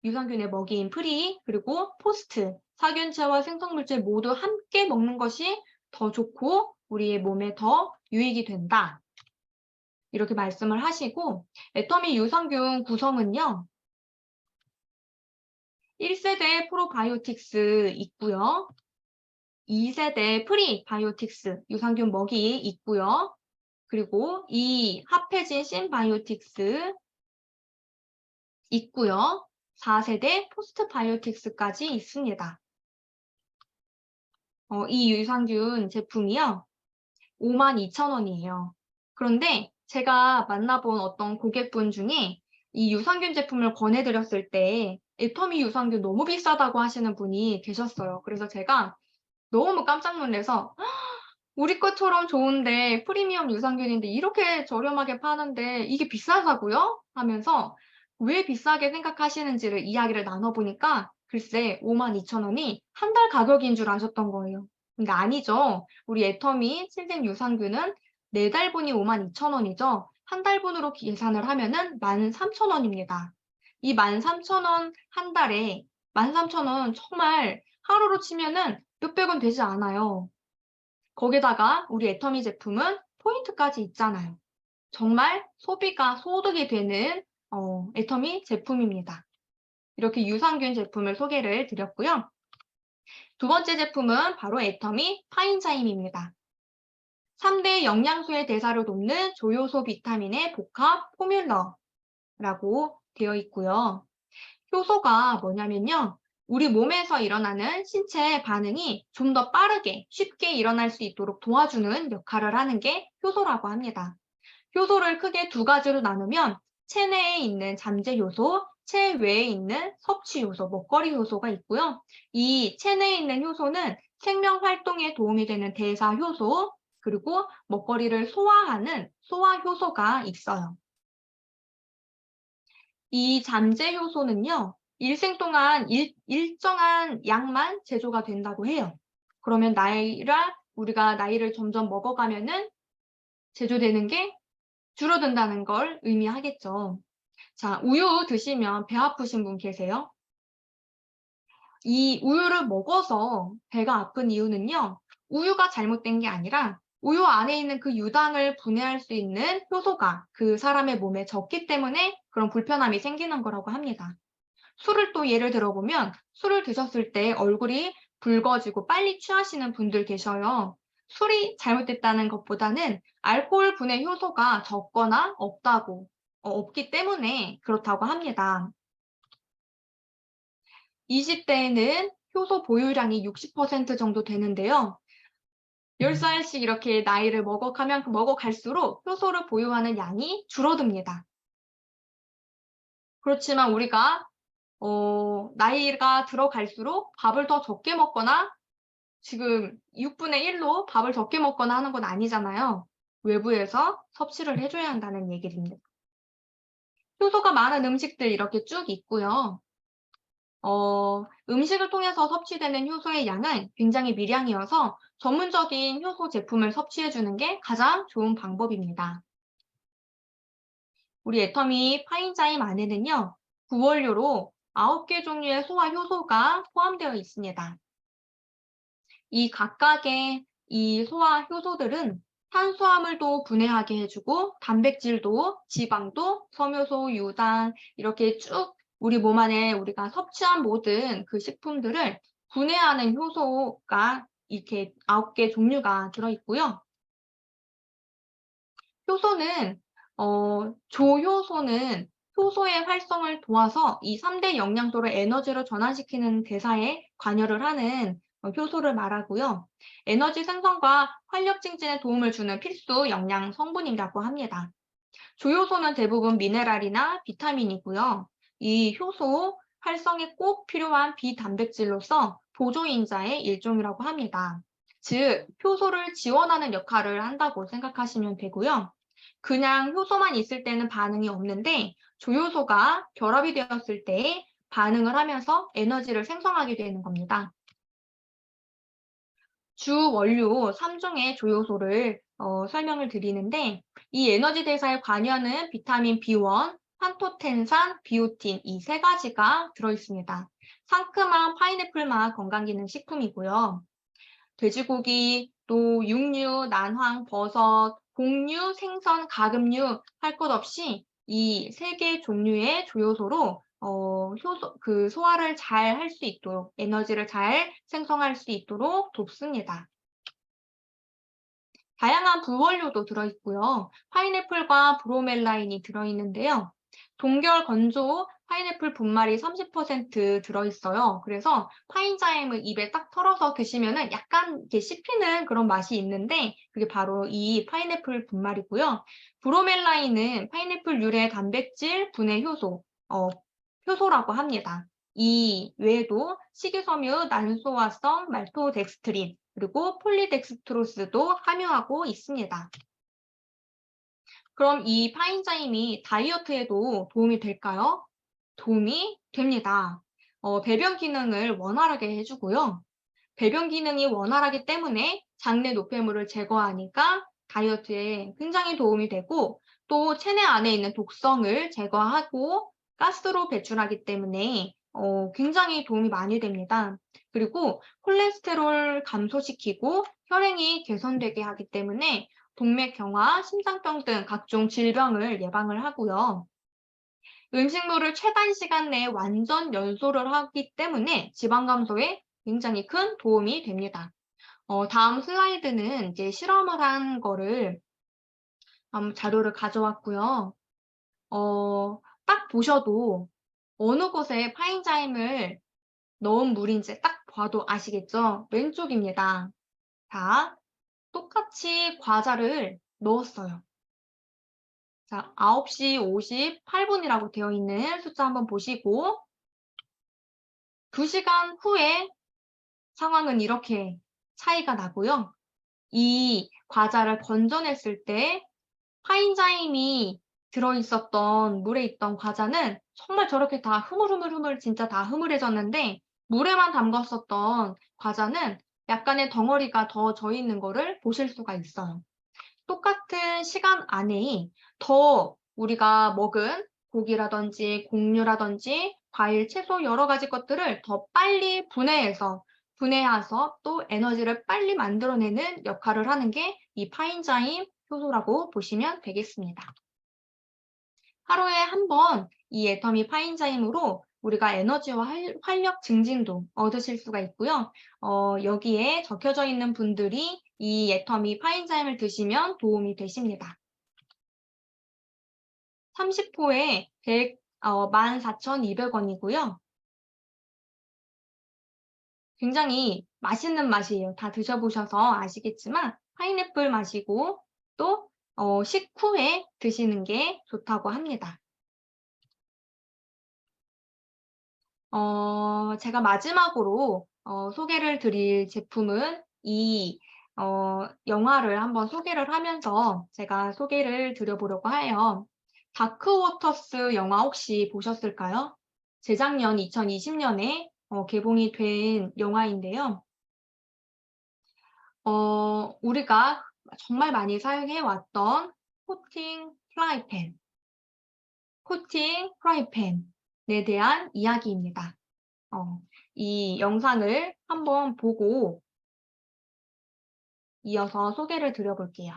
유산균의 먹이인 프리, 그리고 포스트, 사균체와 생성물질 모두 함께 먹는 것이 더 좋고 우리의 몸에 더 유익이 된다. 이렇게 말씀을 하시고, 애터미 유산균 구성은요. 1세대 프로바이오틱스 있고요. 2세대 프리바이오틱스 유산균 먹이 있고요. 그리고 이 합해진 신바이오틱스 있고요. 4세대 포스트바이오틱스까지 있습니다. 이 유산균 제품이요. 52,000원이에요. 그런데 제가 만나본 어떤 고객분 중에 이 유산균 제품을 권해드렸을 때 애터미 유산균 너무 비싸다고 하시는 분이 계셨어요. 그래서 제가 너무 깜짝 놀라서 우리 것처럼 좋은데 프리미엄 유산균인데 이렇게 저렴하게 파는데 이게 비싸다고요? 하면서 왜 비싸게 생각하시는지를 이야기를 나눠보니까 글쎄 52,000원이 한 달 가격인 줄 아셨던 거예요. 근데 아니죠. 우리 애터미 실생 유산균은 4달분이 52,000원이죠. 한 달분으로 계산을 하면은 13,000원입니다. 이 13,000원 한 달에 13,000원 정말 하루로 치면은 몇백원 되지 않아요. 거기다가 우리 애터미 제품은 포인트까지 있잖아요. 정말 소비가 소득이 되는 애터미 제품입니다. 이렇게 유산균 제품을 소개를 드렸고요. 두 번째 제품은 바로 애터미 파인자임입니다. 3대 영양소의 대사를 돕는 조효소 비타민의 복합 포뮬러라고 되어 있고요. 효소가 뭐냐면요. 우리 몸에서 일어나는 신체 반응이 좀 더 빠르게 쉽게 일어날 수 있도록 도와주는 역할을 하는 게 효소라고 합니다. 효소를 크게 두 가지로 나누면 체내에 있는 잠재 효소, 체외에 있는 섭취 효소, 먹거리 효소가 있고요. 이 체내에 있는 효소는 생명 활동에 도움이 되는 대사 효소, 그리고 먹거리를 소화하는 소화 효소가 있어요. 이 잠재 효소는요, 일생 동안 일정한 양만 제조가 된다고 해요. 그러면 우리가 나이를 점점 먹어가면은 제조되는 게 줄어든다는 걸 의미하겠죠. 자, 우유 드시면 배 아프신 분 계세요? 이 우유를 먹어서 배가 아픈 이유는요, 우유가 잘못된 게 아니라 우유 안에 있는 그 유당을 분해할 수 있는 효소가 그 사람의 몸에 적기 때문에 그런 불편함이 생기는 거라고 합니다. 술을 또 예를 들어보면 술을 드셨을 때 얼굴이 붉어지고 빨리 취하시는 분들 계셔요. 술이 잘못됐다는 것보다는 알코올 분해 효소가 적거나 없기 때문에 그렇다고 합니다. 20대에는 효소 보유량이 60% 정도 되는데요. 10살씩 이렇게 나이를 먹어갈수록 효소를 보유하는 양이 줄어듭니다. 그렇지만 우리가 나이가 들어갈수록 밥을 더 적게 먹거나 지금 6분의 1로 밥을 적게 먹거나 하는 건 아니잖아요. 외부에서 섭취를 해줘야 한다는 얘기입니다. 효소가 많은 음식들 이렇게 쭉 있고요. 음식을 통해서 섭취되는 효소의 양은 굉장히 미량이어서 전문적인 효소 제품을 섭취해주는 게 가장 좋은 방법입니다. 우리 애터미 파인자임 안에는요, 구원료로 9개 종류의 소화 효소가 포함되어 있습니다. 이 각각의 이 소화 효소들은 탄수화물도 분해하게 해주고 단백질도 지방도 섬유소, 유당 이렇게 쭉 우리 몸 안에 우리가 섭취한 모든 그 식품들을 분해하는 효소가 이렇게 9개 종류가 들어있고요. 효소는 조효소는 효소의 활성을 도와서 이 3대 영양소를 에너지로 전환시키는 대사에 관여를 하는 효소를 말하고요. 에너지 생성과 활력 증진에 도움을 주는 필수 영양 성분이라고 합니다. 조효소는 대부분 미네랄이나 비타민이고요. 이 효소 활성에 꼭 필요한 비단백질로서 보조인자의 일종이라고 합니다. 즉, 효소를 지원하는 역할을 한다고 생각하시면 되고요. 그냥 효소만 있을 때는 반응이 없는데 조효소가 결합이 되었을 때 반응을 하면서 에너지를 생성하게 되는 겁니다. 주 원료 3종의 조효소를 설명을 드리는데 이 에너지 대사에 관여하는 비타민 B1, 판토텐산, 비오틴 이 세 가지가 들어있습니다. 상큼한 파인애플 맛 건강기능식품이고요. 돼지고기, 또 육류, 난황, 버섯, 곡류, 생선, 가금류 할 것 없이 이 세 개 종류의 조효소로 소화를 잘 할 수 있도록 에너지를 잘 생성할 수 있도록 돕습니다. 다양한 부원료도 들어있고요. 파인애플과 브로멜라인이 들어있는데요. 동결 건조 파인애플 분말이 30% 들어있어요. 그래서 파인자임을 입에 딱 털어서 드시면은 약간 이렇게 씹히는 그런 맛이 있는데 그게 바로 이 파인애플 분말이고요. 브로멜라인은 파인애플 유래 단백질 분해 효소라고 합니다. 이 외에도 식이섬유, 난소화성, 말토덱스트린, 그리고 폴리덱스트로스도 함유하고 있습니다. 그럼 이 파인자임이 다이어트에도 도움이 될까요? 도움이 됩니다. 배변 기능을 원활하게 해주고요. 배변 기능이 원활하기 때문에 장내 노폐물을 제거하니까 다이어트에 굉장히 도움이 되고 또 체내 안에 있는 독성을 제거하고 가스로 배출하기 때문에 굉장히 도움이 많이 됩니다. 그리고 콜레스테롤 감소시키고 혈행이 개선되게 하기 때문에 동맥경화, 심장병 등 각종 질병을 예방을 하고요. 음식물을 최단 시간 내에 완전 연소를 하기 때문에 지방 감소에 굉장히 큰 도움이 됩니다. 다음 슬라이드는 이제 실험을 한 거를 자료를 가져왔고요. 딱 보셔도 어느 곳에 파인자임을 넣은 물인지 딱 봐도 아시겠죠? 왼쪽입니다. 자, 똑같이 과자를 넣었어요. 자, 9시 58분이라고 되어 있는 숫자 한번 보시고 2시간 후에 상황은 이렇게 차이가 나고요. 이 과자를 건져냈을 때 파인자임이 들어있었던 물에 있던 과자는 정말 저렇게 다 흐물흐물흐물 진짜 다 흐물해졌는데 물에만 담갔었던 과자는 약간의 덩어리가 더 져 있는 거를 보실 수가 있어요. 똑같은 시간 안에 더 우리가 먹은 고기라든지 곡류라든지 과일, 채소 여러 가지 것들을 더 빨리 분해해서 또 에너지를 빨리 만들어내는 역할을 하는 게 이 파인자임 효소라고 보시면 되겠습니다. 하루에 한 번 이 애터미 파인자임으로 우리가 에너지와 활력 증진도 얻으실 수가 있고요. 여기에 적혀져 있는 분들이 이 애터미 파인자임을 드시면 도움이 되십니다. 30호에 14,200원이고요. 굉장히 맛있는 맛이에요. 다 드셔보셔서 아시겠지만 파인애플 맛이고 또 식후에 드시는 게 좋다고 합니다. 제가 마지막으로 소개를 드릴 제품은 이 영화를 한번 소개를 하면서 제가 소개를 드려보려고 해요. 다크워터스 영화 혹시 보셨을까요? 재작년 2020년에 개봉이 된 영화인데요. 우리가 정말 많이 사용해왔던 코팅 프라이팬에 대한 이야기입니다. 이 영상을 한번 보고 이어서 소개를 드려볼게요.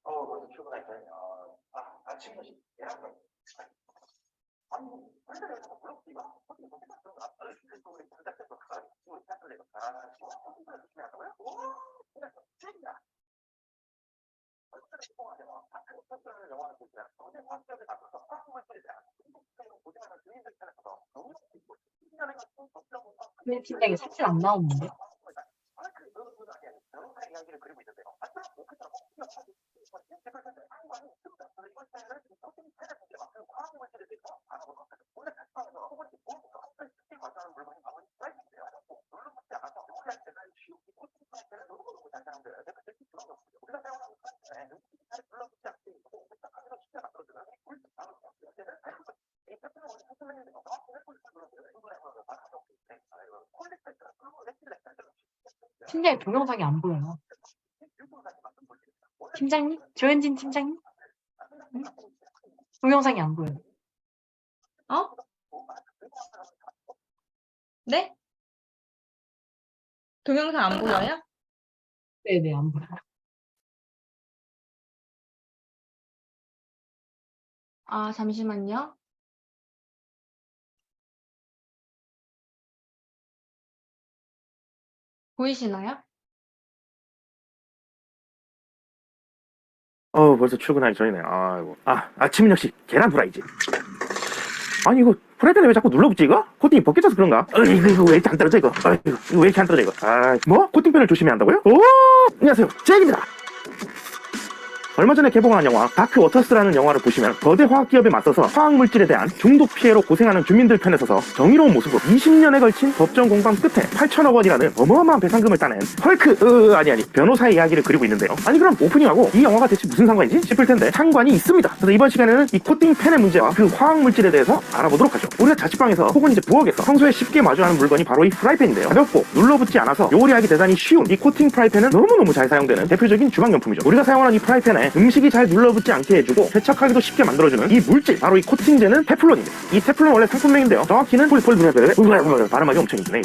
먼저 출근할까요? 아침 조식 계란 후라이. 아니, 회사를 자꾸 부럽지마. 어떻게 그렇게 딱 그런 거 앞을 그걸 단짝대고 가가지고 지금 시작을 내고 신발 조심해야 한다고요? 그래서 진짜 얼마나 시공하세요? 학교를 영화를 보자. 어제 학교를 가서 학부를 쓰자. 고생하는 주민들 편에서 너무 신기하는 것도 걱정을 왜 팀장이 사진 안 나오는데? 이야기를 그리고 있는데요. 팀장의 동영상이 안 보여요. 팀장님? 조현진 팀장님? 응? 동영상이 안 보여요. 네? 동영상 안 보여요? 네네, 안 보여요. 잠시만요. 보이시나요? 벌써 출근하기 전이네. 아이고. 아침은 역시 계란 후라이지. 아니, 이거 프라이팬에 왜 자꾸 눌러붙지, 이거? 코팅이 벗겨져서 그런가? 이거 왜 이렇게 안 떨어져, 이거? 이거 왜 이렇게 안 떨어져, 이거? 뭐? 코팅팬을 조심해야 한다고요? 안녕하세요. 잭입니다. 얼마 전에 개봉한 영화 다크워터스라는 영화를 보시면 거대 화학기업에 맞서서 화학물질에 대한 중독 피해로 고생하는 주민들 편에 서서 정의로운 모습으로 20년에 걸친 법정 공방 끝에 8천억 원이라는 어마어마한 배상금을 따낸 헐크 아니 변호사의 이야기를 그리고 있는데요. 아니 그럼 오프닝하고 이 영화가 대체 무슨 상관이지 싶을 텐데 상관이 있습니다. 그래서 이번 시간에는 이 코팅팬의 문제와 그 화학물질에 대해서 알아보도록 하죠. 우리가 자취방에서 혹은 이제 부엌에서 평소에 쉽게 마주하는 물건이 바로 이 프라이팬인데요. 가볍고 눌러붙지 않아서 요리하기 대단히 쉬운 이 코팅 프라이팬은 너무너무 잘 사용되는 대표적인 주방용품이죠. 우리가 사용하는 이 프라이팬에 때문에 음식이 잘 눌러붙지 않게 해주고 세척하기도 쉽게 만들어주는 이 물질, 바로 이 코팅제는 테플론입니다. 이 테플론 원래 상품명인데요. 정확히는 발음하기 엄청 힘드네.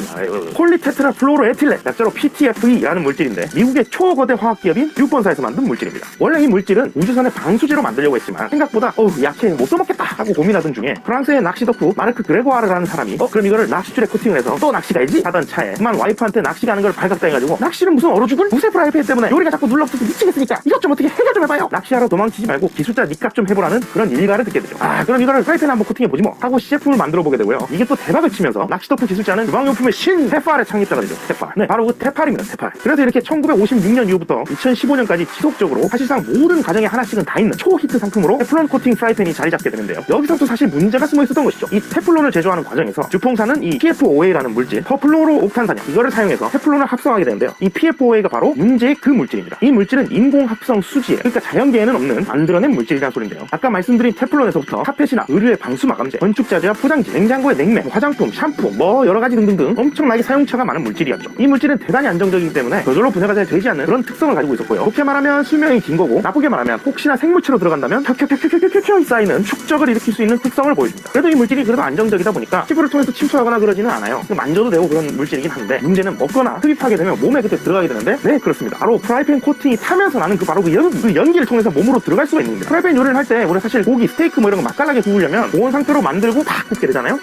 폴리테트라플로로에틸렌, 약자로 PTFE라는 물질인데 미국의 초거대 화학기업인 듀폰사에서 만든 물질입니다. 원래 이 물질은 우주선의 방수제로 만들려고 했지만 생각보다 약해 못 써먹겠다 하고 고민하던 중에 프랑스의 낚시 덕후 마르크 그레고아르라는 사람이 그럼 이거를 낚싯줄에 코팅을 해서 또 낚시 가야지 하던 차에 그만 와이프한테 낚시 가는 걸 발각당해가지고 낚시는 무슨 얼어 죽을 무쇠 프라이팬 때문에 요리가 자꾸 눌러붙어서 미치겠으니까 이것 좀 어떻게 해결 좀 해봐요. 낚시하러 도망치지 말고 기술자 니값 좀 해보라는 그런 일가를 듣게 되죠. 그럼 이거를 프라이팬에 한번 코팅해보지 뭐 하고 시제품을 만들어 보게 되고요. 이게 또 대박을 치면서 낚시 덕후 기술자는 주방용품의 신 테팔의 창립자가 되죠. 테팔. 네, 바로 그 테팔입니다. 테팔. 그래서 이렇게 1956년 이후부터 2015년까지 지속적으로 사실상 모든 가정에 하나씩은 다 있는 초히트 상품으로 테플론 코팅 프라이팬이 자리 잡게 되는데요. 여기서 또 사실 문제가 숨어 있었던 것이죠. 이 테플론을 제조하는 과정에서 주퐁사는 이 PFOA라는 물질, 퍼플로로 옥탄산염, 이거를 사용해서 테플론을 합성하게 되는데요. 이 PFOA가 바로 문제의 그 물질입니다. 이 물질은 인공합성 수지에, 그러니까 자연계에는 없는 만들어낸 물질이라는 소리인데요. 아까 말씀드린 테플론에서부터 카펫이나 의류의 방수 마감재, 건축자재와 포장지, 냉장고의 냉매, 화장품, 샴푸, 뭐 여러가지 등등등 엄청나게 사용처가 많은 물질이었죠. 이 물질은 대단히 안정적이기 때문에 저절로 분해가 잘 되지 않는 그런 특성을 가지고 있었고요. 좋게 말하면 수명이 긴 거고, 나쁘게 말하면 혹시나 생물체로 들어간다면 켜켜켜켜켜켜켜 쌓이는 축적을 일으킬 수 있는 특성을 보여줍니다. 그래도 이 물질이 그래도 안정적이다 보니까 피부를 통해서 침투하거나 그러지는 않아요. 만져도 되고 그런 물질이긴 한데 문제는 먹거나 흡입하게 되면 몸에 그때 들어가게 되는데, 네, 그렇습니다. 바로 프라이팬 코팅이 타면서 나는 바로 그 연기를 통해서 몸으로 들어갈 수가 있는 겁니다. 프라이팬 요리를 할 때 우리 사실 고기, 스테이크 뭐 이런 거 맛깔나게 구우려면 고온 상태로 만들고 팍 굽게 되잖아요.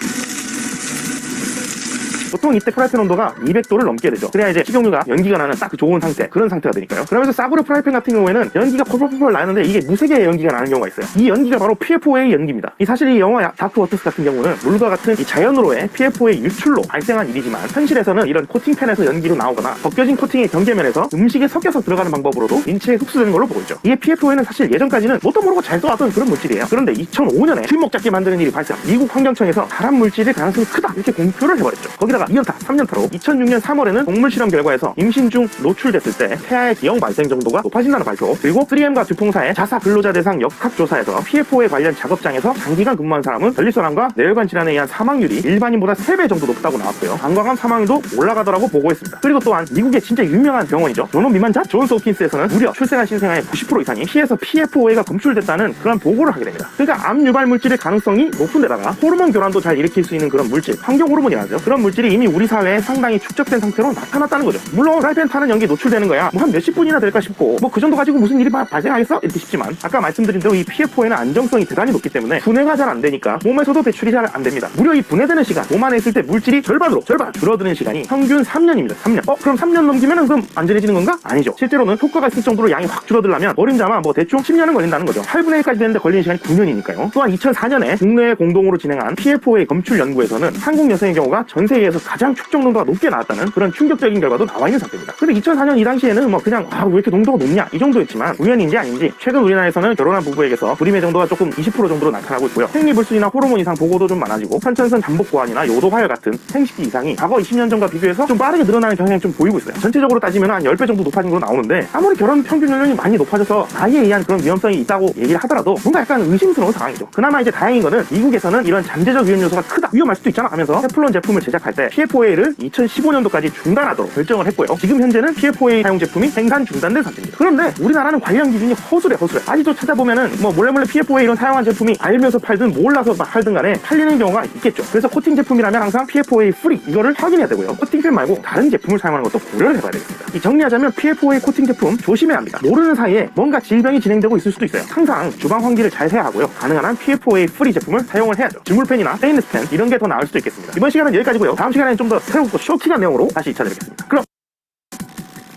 보통 이때 프라이팬 온도가 200도를 넘게 되죠. 그래야 이제 식용유가 연기가 나는 딱 그 좋은 상태, 그런 상태가 되니까요. 그러면서 싸구려 프라이팬 같은 경우에는 연기가 펄펄펄 나는데 이게 무색의 연기가 나는 경우가 있어요. 이 연기가 바로 PFOA 연기입니다. 이 사실 이 영화 다크 워터스 같은 경우는 물과 같은 이 자연으로의 PFOA 유출로 발생한 일이지만, 현실에서는 이런 코팅팬에서 연기로 나오거나 벗겨진 코팅의 경계면에서 음식에 섞여서 들어가는 방법으로도 인체에 흡수되는 걸로 보고 있죠. 이게 PFOA는 사실 예전까지는 뭣도 모르고 잘 떠왔던 그런 물질이에요. 그런데 2005년에 킬목 잡게 만드는 일이 발생. 미국 환경청에서 발암 물질의 가능성이 크다 이렇게 공표를 해버렸죠. 거기다가 2년타, 3년타로 2006년 3월에는 동물 실험 결과에서 임신 중 노출됐을 때 태아의 기형 발생 정도가 높아진다는 발표, 그리고 3M과 듀퐁사의 자사 근로자 대상 역학조사에서 PFOA 관련 작업장에서 장기간 근무한 사람은 전립선암과 뇌혈관 질환에 의한 사망률이 일반인보다 3배 정도 높다고 나왔고요. 방광암 사망률도 올라가더라고 보고했습니다. 그리고 또한 미국의 진짜 유명한 병원이죠. 전원 미만자 존스 홉킨스에서는 무려 출생한 신생아의 90% 이상이 피에서 PFOA가 검출됐다는 그런 보고를 하게 됩니다. 그러니까 암 유발 물질의 가능성이 높은 데다가 호르몬 교란도 잘 일으킬 수 있는 그런 물질, 환경 호르몬이라죠. 그런 물질이 이미 우리 사회에 상당히 축적된 상태로 나타났다는 거죠. 물론 프라이팬 타는 연기 노출되는 거야 뭐 한 몇십 분이나 될까 싶고, 뭐 그 정도 가지고 무슨 일이 발생하겠어? 이렇게 싶지만, 아까 말씀드린 대로 이 PFOA는 안정성이 대단히 높기 때문에 분해가 잘 안 되니까 몸에서도 배출이 잘 안 됩니다. 무려 이 분해되는 시간, 몸 안에 있을 때 물질이 절반 줄어드는 시간이 평균 3년입니다. 3년. 그럼 3년 넘기면은 그럼 안전해지는 건가? 아니죠. 실제로는 효과가 있을 정도로 양이 확 줄어들려면 어림잡아 뭐 대충 10년은 걸린다는 거죠. 8분의 1까지 되는데 걸리는 시간이 9년이니까요. 또한 2004년에 국내에 공동으로 진행한 PFOA 검출 연구에서는 한국 여성의 경우가 전 세계에서 가장 축적 농도가 높게 나왔다는 그런 충격적인 결과도 나와 있는 상태입니다. 근데 2004년 이 당시에는 뭐 그냥 왜 이렇게 농도가 높냐 이 정도였지만, 우연인지 아닌지 최근 우리나라에서는 결혼한 부부에게서 불임의 정도가 조금 20% 정도로 나타나고 있고요. 생리불순이나 호르몬 이상 보고도 좀 많아지고, 선천성 잠복고환이나 요도화열 같은 생식기 이상이 과거 20년 전과 비교해서 좀 빠르게 늘어나는 경향이 좀 보이고 있어요. 전체적으로 따지면 한 10배 정도 높아진 걸로 나오는데, 아무리 결혼 평균 연령이 많이 높아져서 나이에 의한 그런 위험성이 있다고 얘기를 하더라도 뭔가 약간 의심스러운 상황이죠. 그나마 이제 다행인 거는 미국에서는 이런 잠재적 위험 요소가 크다, 위험할 수도 있잖아 하면서 테플론 제품을 제작할 때 PFOA를 2015년도까지 중단하도록 결정을 했고요. 지금 현재는 PFOA 사용 제품이 생산 중단된 상태입니다. 그런데 우리나라는 관련 기준이 허술해. 아직도 찾아보면은 뭐 몰래 PFOA 이런 사용한 제품이 알면서 팔든 몰라서 팔든 간에 팔리는 경우가 있겠죠. 그래서 코팅 제품이라면 항상 PFOA free 이거를 확인해야 되고요. 코팅팬 말고 다른 제품을 사용하는 것도 고려를 해봐야 되겠습니다. 이 정리하자면 PFOA 코팅 제품 조심해야 합니다. 모르는 사이에 뭔가 질병이 진행되고 있을 수도 있어요. 항상 주방 환기를 잘 해야 하고요. 가능한 한 PFOA free 제품을 사용을 해야죠. 주물팬이나 스테인리스 팬 이런 게 더 나을 수도 있겠습니다. 이번 시간은 여기까지고요. 다음 시간에는 좀 더 새롭고 쇼킹한 내용으로 다시 찾아뵙겠습니다. 그럼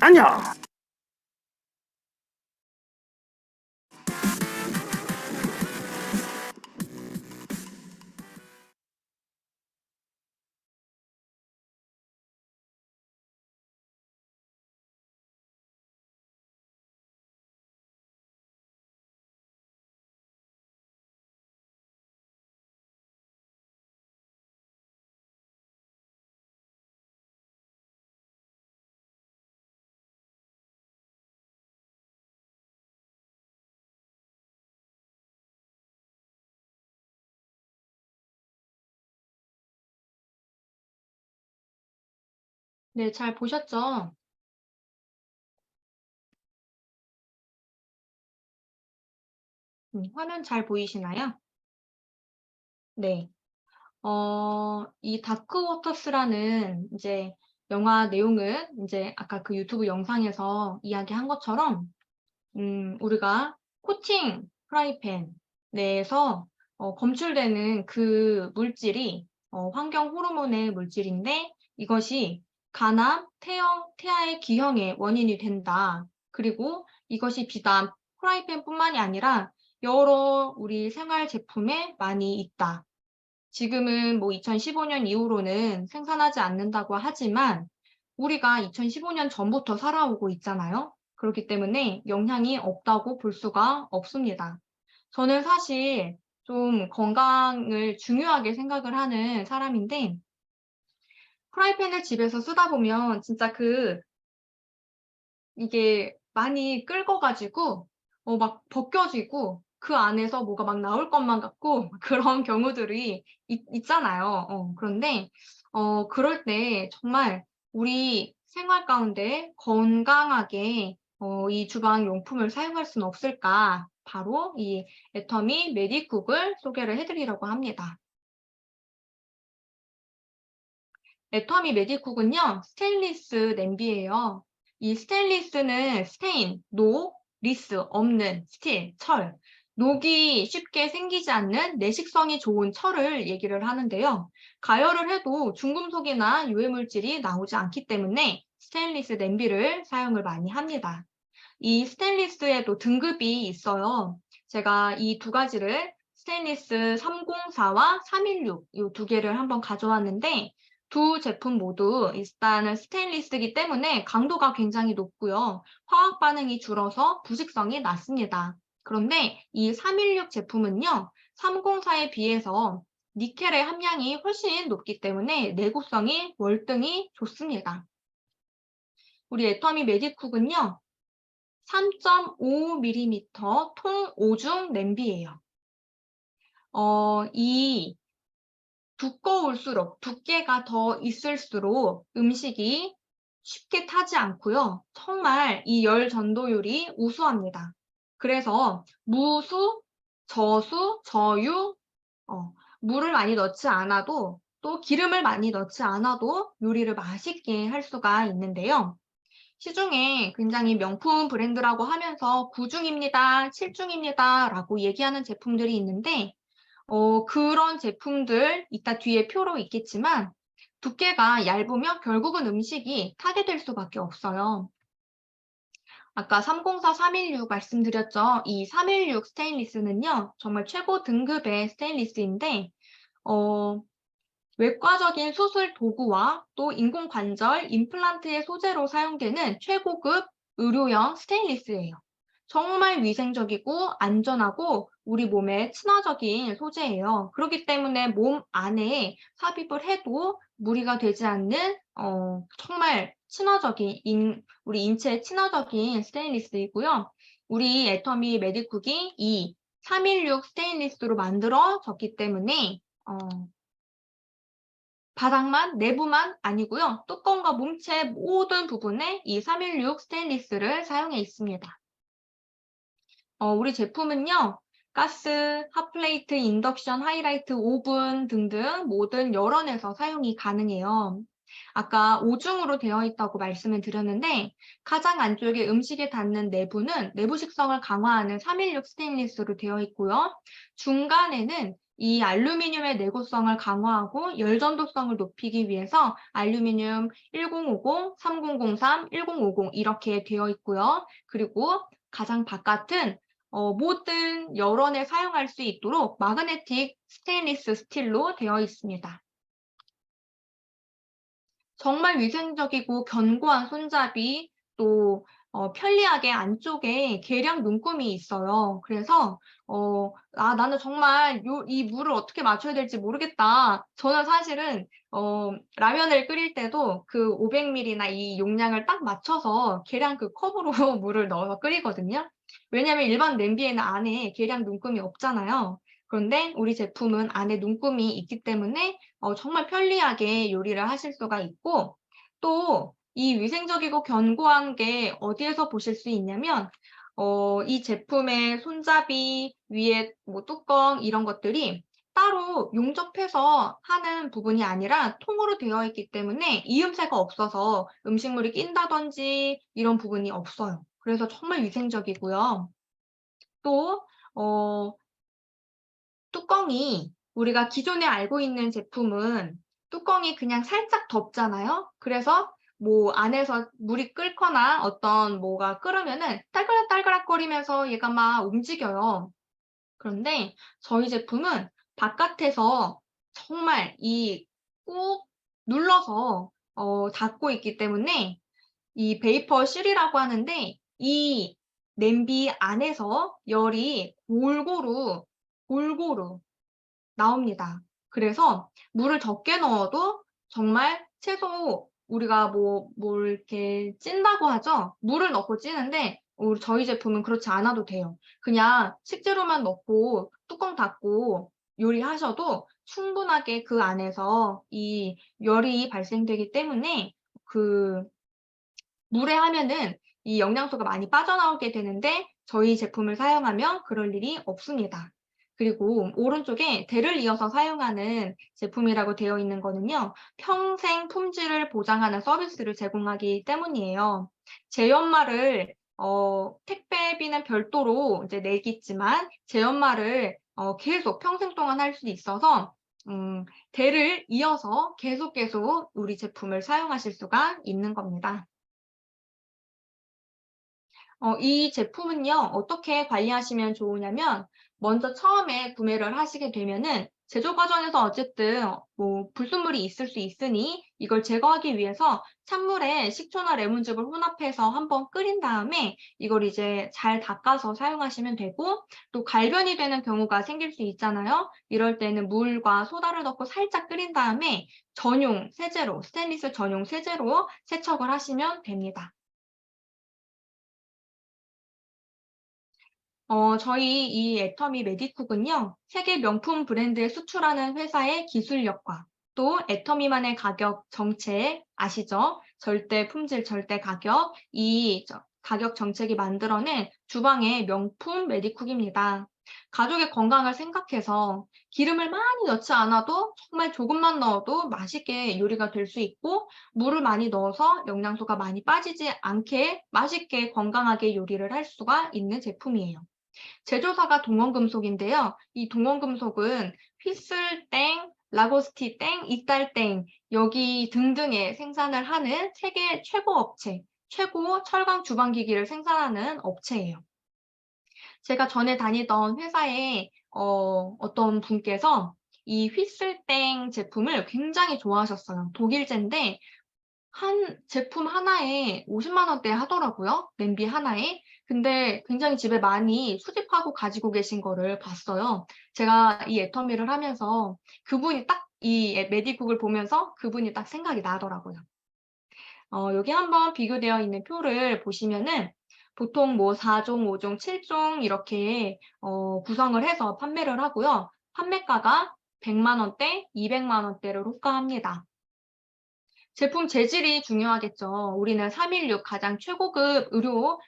안녕. 네, 잘 보셨죠? 화면 잘 보이시나요? 네. 이 다크워터스라는 이제 영화 내용은 이제 아까 그 유튜브 영상에서 이야기한 것처럼 우리가 코팅 프라이팬 내에서 검출되는 그 물질이 환경 호르몬의 물질인데 이것이 간암, 태아의 기형의 원인이 된다. 그리고 이것이 비단 프라이팬뿐만이 아니라 여러 우리 생활 제품에 많이 있다. 지금은 뭐 2015년 이후로는 생산하지 않는다고 하지만 우리가 2015년 전부터 살아오고 있잖아요. 그렇기 때문에 영향이 없다고 볼 수가 없습니다. 저는 사실 좀 건강을 중요하게 생각을 하는 사람인데 프라이팬을 집에서 쓰다 보면 진짜 이게 많이 끓어가지고 막 벗겨지고 그 안에서 뭐가 막 나올 것만 같고 그런 경우들이 있잖아요. 그런데 그럴 때 정말 우리 생활 가운데 건강하게 이 주방 용품을 사용할 수는 없을까? 바로 이 애터미 메디쿡을 소개를 해드리려고 합니다. 애터미 메디쿡은요, 스테인리스 냄비예요. 이 스테인리스는 스테인, 리스, 없는, 스틸, 철. 녹이 쉽게 생기지 않는 내식성이 좋은 철을 얘기를 하는데요. 가열을 해도 중금속이나 유해물질이 나오지 않기 때문에 스테인리스 냄비를 사용을 많이 합니다. 이 스테인리스에도 등급이 있어요. 제가 이 두 가지를 스테인리스 304와 316 이 두 개를 한번 가져왔는데 두 제품 모두 일단은 스테인리스이기 때문에 강도가 굉장히 높고요. 화학 반응이 줄어서 부식성이 낮습니다. 그런데 이 316 제품은요. 304에 비해서 니켈의 함량이 훨씬 높기 때문에 내구성이 월등히 좋습니다. 우리 애터미 메디쿡은요. 3.5mm 통 5중 냄비예요. 이 두꺼울수록 두께가 더 있을수록 음식이 쉽게 타지 않고요. 정말 이 열 전도율이 우수합니다. 그래서 무수, 저수, 저유, 물을 많이 넣지 않아도 또 기름을 많이 넣지 않아도 요리를 맛있게 할 수가 있는데요. 시중에 굉장히 명품 브랜드라고 하면서 9중입니다, 7중입니다 라고 얘기하는 제품들이 있는데 그런 제품들 이따 뒤에 표로 있겠지만 두께가 얇으면 결국은 음식이 타게 될 수밖에 없어요. 아까 304, 316 말씀드렸죠. 이 316 스테인리스는요. 정말 최고 등급의 스테인리스인데 외과적인 수술 도구와 또 인공관절, 임플란트의 소재로 사용되는 최고급 의료용 스테인리스예요. 정말 위생적이고 안전하고 우리 몸에 친화적인 소재예요. 그렇기 때문에 몸 안에 삽입을 해도 무리가 되지 않는 정말 친화적인 우리 인체에 친화적인 스테인리스이고요. 우리 애터미 메디쿡이 이 316 스테인리스로 만들어졌기 때문에 바닥만, 내부만 아니고요. 뚜껑과 몸체 모든 부분에 이 316 스테인리스를 사용해 있습니다. 우리 제품은요. 가스, 핫플레이트, 인덕션, 하이라이트, 오븐 등등 모든 열원에서 사용이 가능해요. 아까 5중으로 되어 있다고 말씀을 드렸는데 가장 안쪽에 음식에 닿는 내부는 내부 식성을 강화하는 316 스테인리스로 되어 있고요. 중간에는 이 알루미늄의 내구성을 강화하고 열전도성을 높이기 위해서 알루미늄 1050, 3003, 1050 이렇게 되어 있고요. 그리고 가장 바깥은 모든 열원에 사용할 수 있도록 마그네틱 스테인리스 스틸로 되어 있습니다. 정말 위생적이고 견고한 손잡이 또 편리하게 안쪽에 계량 눈금이 있어요. 그래서 나는 정말 이 물을 어떻게 맞춰야 될지 모르겠다. 저는 사실은 라면을 끓일 때도 그 500ml나 이 용량을 딱 맞춰서 계량 그 컵으로 물을 넣어서 끓이거든요. 왜냐하면 일반 냄비에는 안에 계량 눈금이 없잖아요. 그런데 우리 제품은 안에 눈금이 있기 때문에 정말 편리하게 요리를 하실 수가 있고 또 이 위생적이고 견고한 게 어디에서 보실 수 있냐면 이 제품의 손잡이 위에 뭐 뚜껑 이런 것들이 따로 용접해서 하는 부분이 아니라 통으로 되어 있기 때문에 이음새가 없어서 음식물이 낀다든지 이런 부분이 없어요. 그래서 정말 위생적이고요. 또 뚜껑이 우리가 기존에 알고 있는 제품은 뚜껑이 그냥 살짝 덮잖아요. 그래서 뭐 안에서 물이 끓거나 어떤 뭐가 끓으면은 딸그락딸그락거리면서 얘가 막 움직여요. 그런데 저희 제품은 바깥에서 정말 이 꾹 눌러서 닫고 있기 때문에 이 베이퍼 실이라고 하는데 이 냄비 안에서 열이 골고루 나옵니다. 그래서 물을 적게 넣어도 정말 채소 우리가 뭘 이렇게 찐다고 하죠. 물을 넣고 찌는데 저희 제품은 그렇지 않아도 돼요. 그냥 식재료만 넣고 뚜껑 닫고 요리하셔도 충분하게 그 안에서 이 열이 발생되기 때문에 그 물에 하면은 이 영양소가 많이 빠져나오게 되는데 저희 제품을 사용하면 그럴 일이 없습니다. 그리고 오른쪽에 대를 이어서 사용하는 제품이라고 되어 있는 거는요. 평생 품질을 보장하는 서비스를 제공하기 때문이에요. 제 연말을 택배비는 별도로 이제 내겠지만 제 연말을 계속 평생 동안 할 수 있어서 대를 이어서 계속 우리 제품을 사용하실 수가 있는 겁니다. 이 제품은요, 어떻게 관리하시면 좋으냐면, 먼저 처음에 구매를 하시게 되면은, 제조 과정에서 어쨌든 뭐 불순물이 있을 수 있으니 이걸 제거하기 위해서 찬물에 식초나 레몬즙을 혼합해서 한번 끓인 다음에 이걸 이제 잘 닦아서 사용하시면 되고, 또 갈변이 되는 경우가 생길 수 있잖아요. 이럴 때는 물과 소다를 넣고 살짝 끓인 다음에 전용 세제로, 스테인리스 전용 세제로 세척을 하시면 됩니다. 저희 이 애터미 메디쿡은요, 세계 명품 브랜드에 수출하는 회사의 기술력과 또 애터미만의 가격 정책 아시죠? 절대 품질, 절대 가격. 가격 정책이 만들어낸 주방의 명품 메디쿡입니다. 가족의 건강을 생각해서 기름을 많이 넣지 않아도 정말 조금만 넣어도 맛있게 요리가 될 수 있고 물을 많이 넣어서 영양소가 많이 빠지지 않게 맛있게 건강하게 요리를 할 수가 있는 제품이에요. 제조사가 동원금속인데요. 이 동원금속은 휘슬땡, 라고스티땡, 이딸땡 여기 등등의 생산을 하는 세계 최고 업체, 최고 철강 주방기기를 생산하는 업체예요. 제가 전에 다니던 회사에 어떤 분께서 이 휘슬땡 제품을 굉장히 좋아하셨어요. 독일제인데 한 제품 하나에 50만 원대 하더라고요. 냄비 하나에. 근데 굉장히 집에 많이 수집하고 가지고 계신 거를 봤어요. 제가 이 애터미를 하면서 그분이 딱 이 메디쿡을 보면서 그분이 딱 생각이 나더라고요. 여기 한번 비교되어 있는 표를 보시면은 보통 뭐 4종, 5종, 7종 이렇게 구성을 해서 판매를 하고요. 판매가가 100만 원대, 200만 원대를 호가합니다. 제품 재질이 중요하겠죠. 우리는 316 가장 최고급 의료,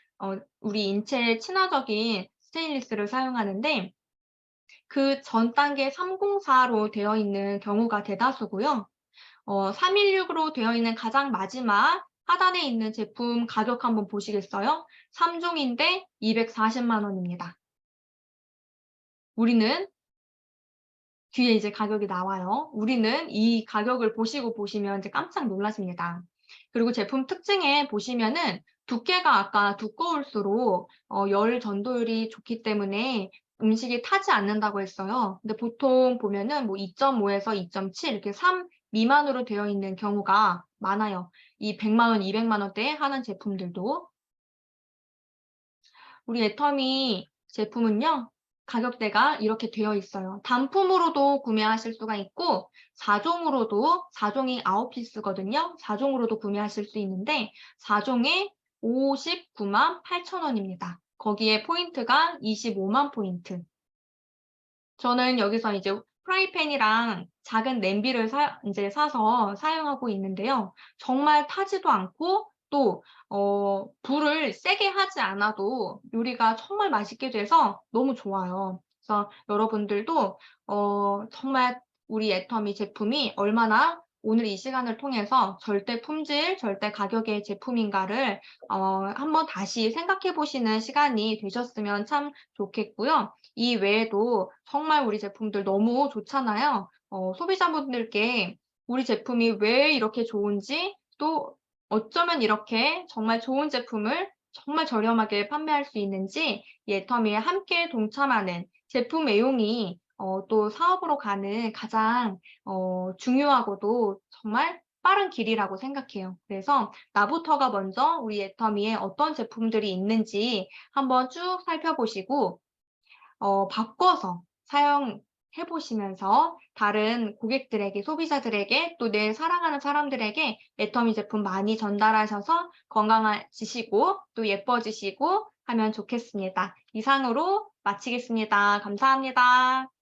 우리 인체에 친화적인 스테인리스를 사용하는데 그 전 단계 304로 되어 있는 경우가 대다수고요. 316으로 되어 있는 가장 마지막 하단에 있는 제품 가격 한번 보시겠어요? 3종인데 240만 원입니다. 우리는 뒤에 이제 가격이 나와요. 우리는 이 가격을 보시면 이제 깜짝 놀라십니다. 그리고 제품 특징에 보시면은 두께가 아까 두꺼울수록 열 전도율이 좋기 때문에 음식이 타지 않는다고 했어요. 근데 보통 보면은 뭐 2.5에서 2.7 이렇게 3 미만으로 되어 있는 경우가 많아요. 이 100만 원, 200만 원대에 하는 제품들도. 우리 애터미 제품은요. 가격대가 이렇게 되어 있어요. 단품으로도 구매하실 수가 있고 4종이 9피스거든요. 4종으로도 구매하실 수 있는데 4종에 59만 8천 원입니다. 거기에 포인트가 25만 포인트. 저는 여기서 이제 프라이팬이랑 작은 냄비를 이제 사서 사용하고 있는데요. 정말 타지도 않고 또 불을 세게 하지 않아도 요리가 정말 맛있게 돼서 너무 좋아요. 그래서 여러분들도 정말 우리 애터미 제품이 얼마나 오늘 이 시간을 통해서 절대 품질, 절대 가격의 제품인가를 한번 다시 생각해 보시는 시간이 되셨으면 참 좋겠고요. 이 외에도 정말 우리 제품들 너무 좋잖아요. 소비자분들께 우리 제품이 왜 이렇게 좋은지, 또 어쩌면 이렇게 정말 좋은 제품을 정말 저렴하게 판매할 수 있는지 이 애터미에 함께 동참하는 제품 애용이 또 사업으로 가는 가장 중요하고도 정말 빠른 길이라고 생각해요. 그래서 나부터가 먼저 우리 애터미에 어떤 제품들이 있는지 한번 쭉 살펴보시고 바꿔서 사용해 보시면서 다른 고객들에게, 소비자들에게, 또 내 사랑하는 사람들에게 애터미 제품 많이 전달하셔서 건강해지시고 또 예뻐지시고 하면 좋겠습니다. 이상으로 마치겠습니다. 감사합니다.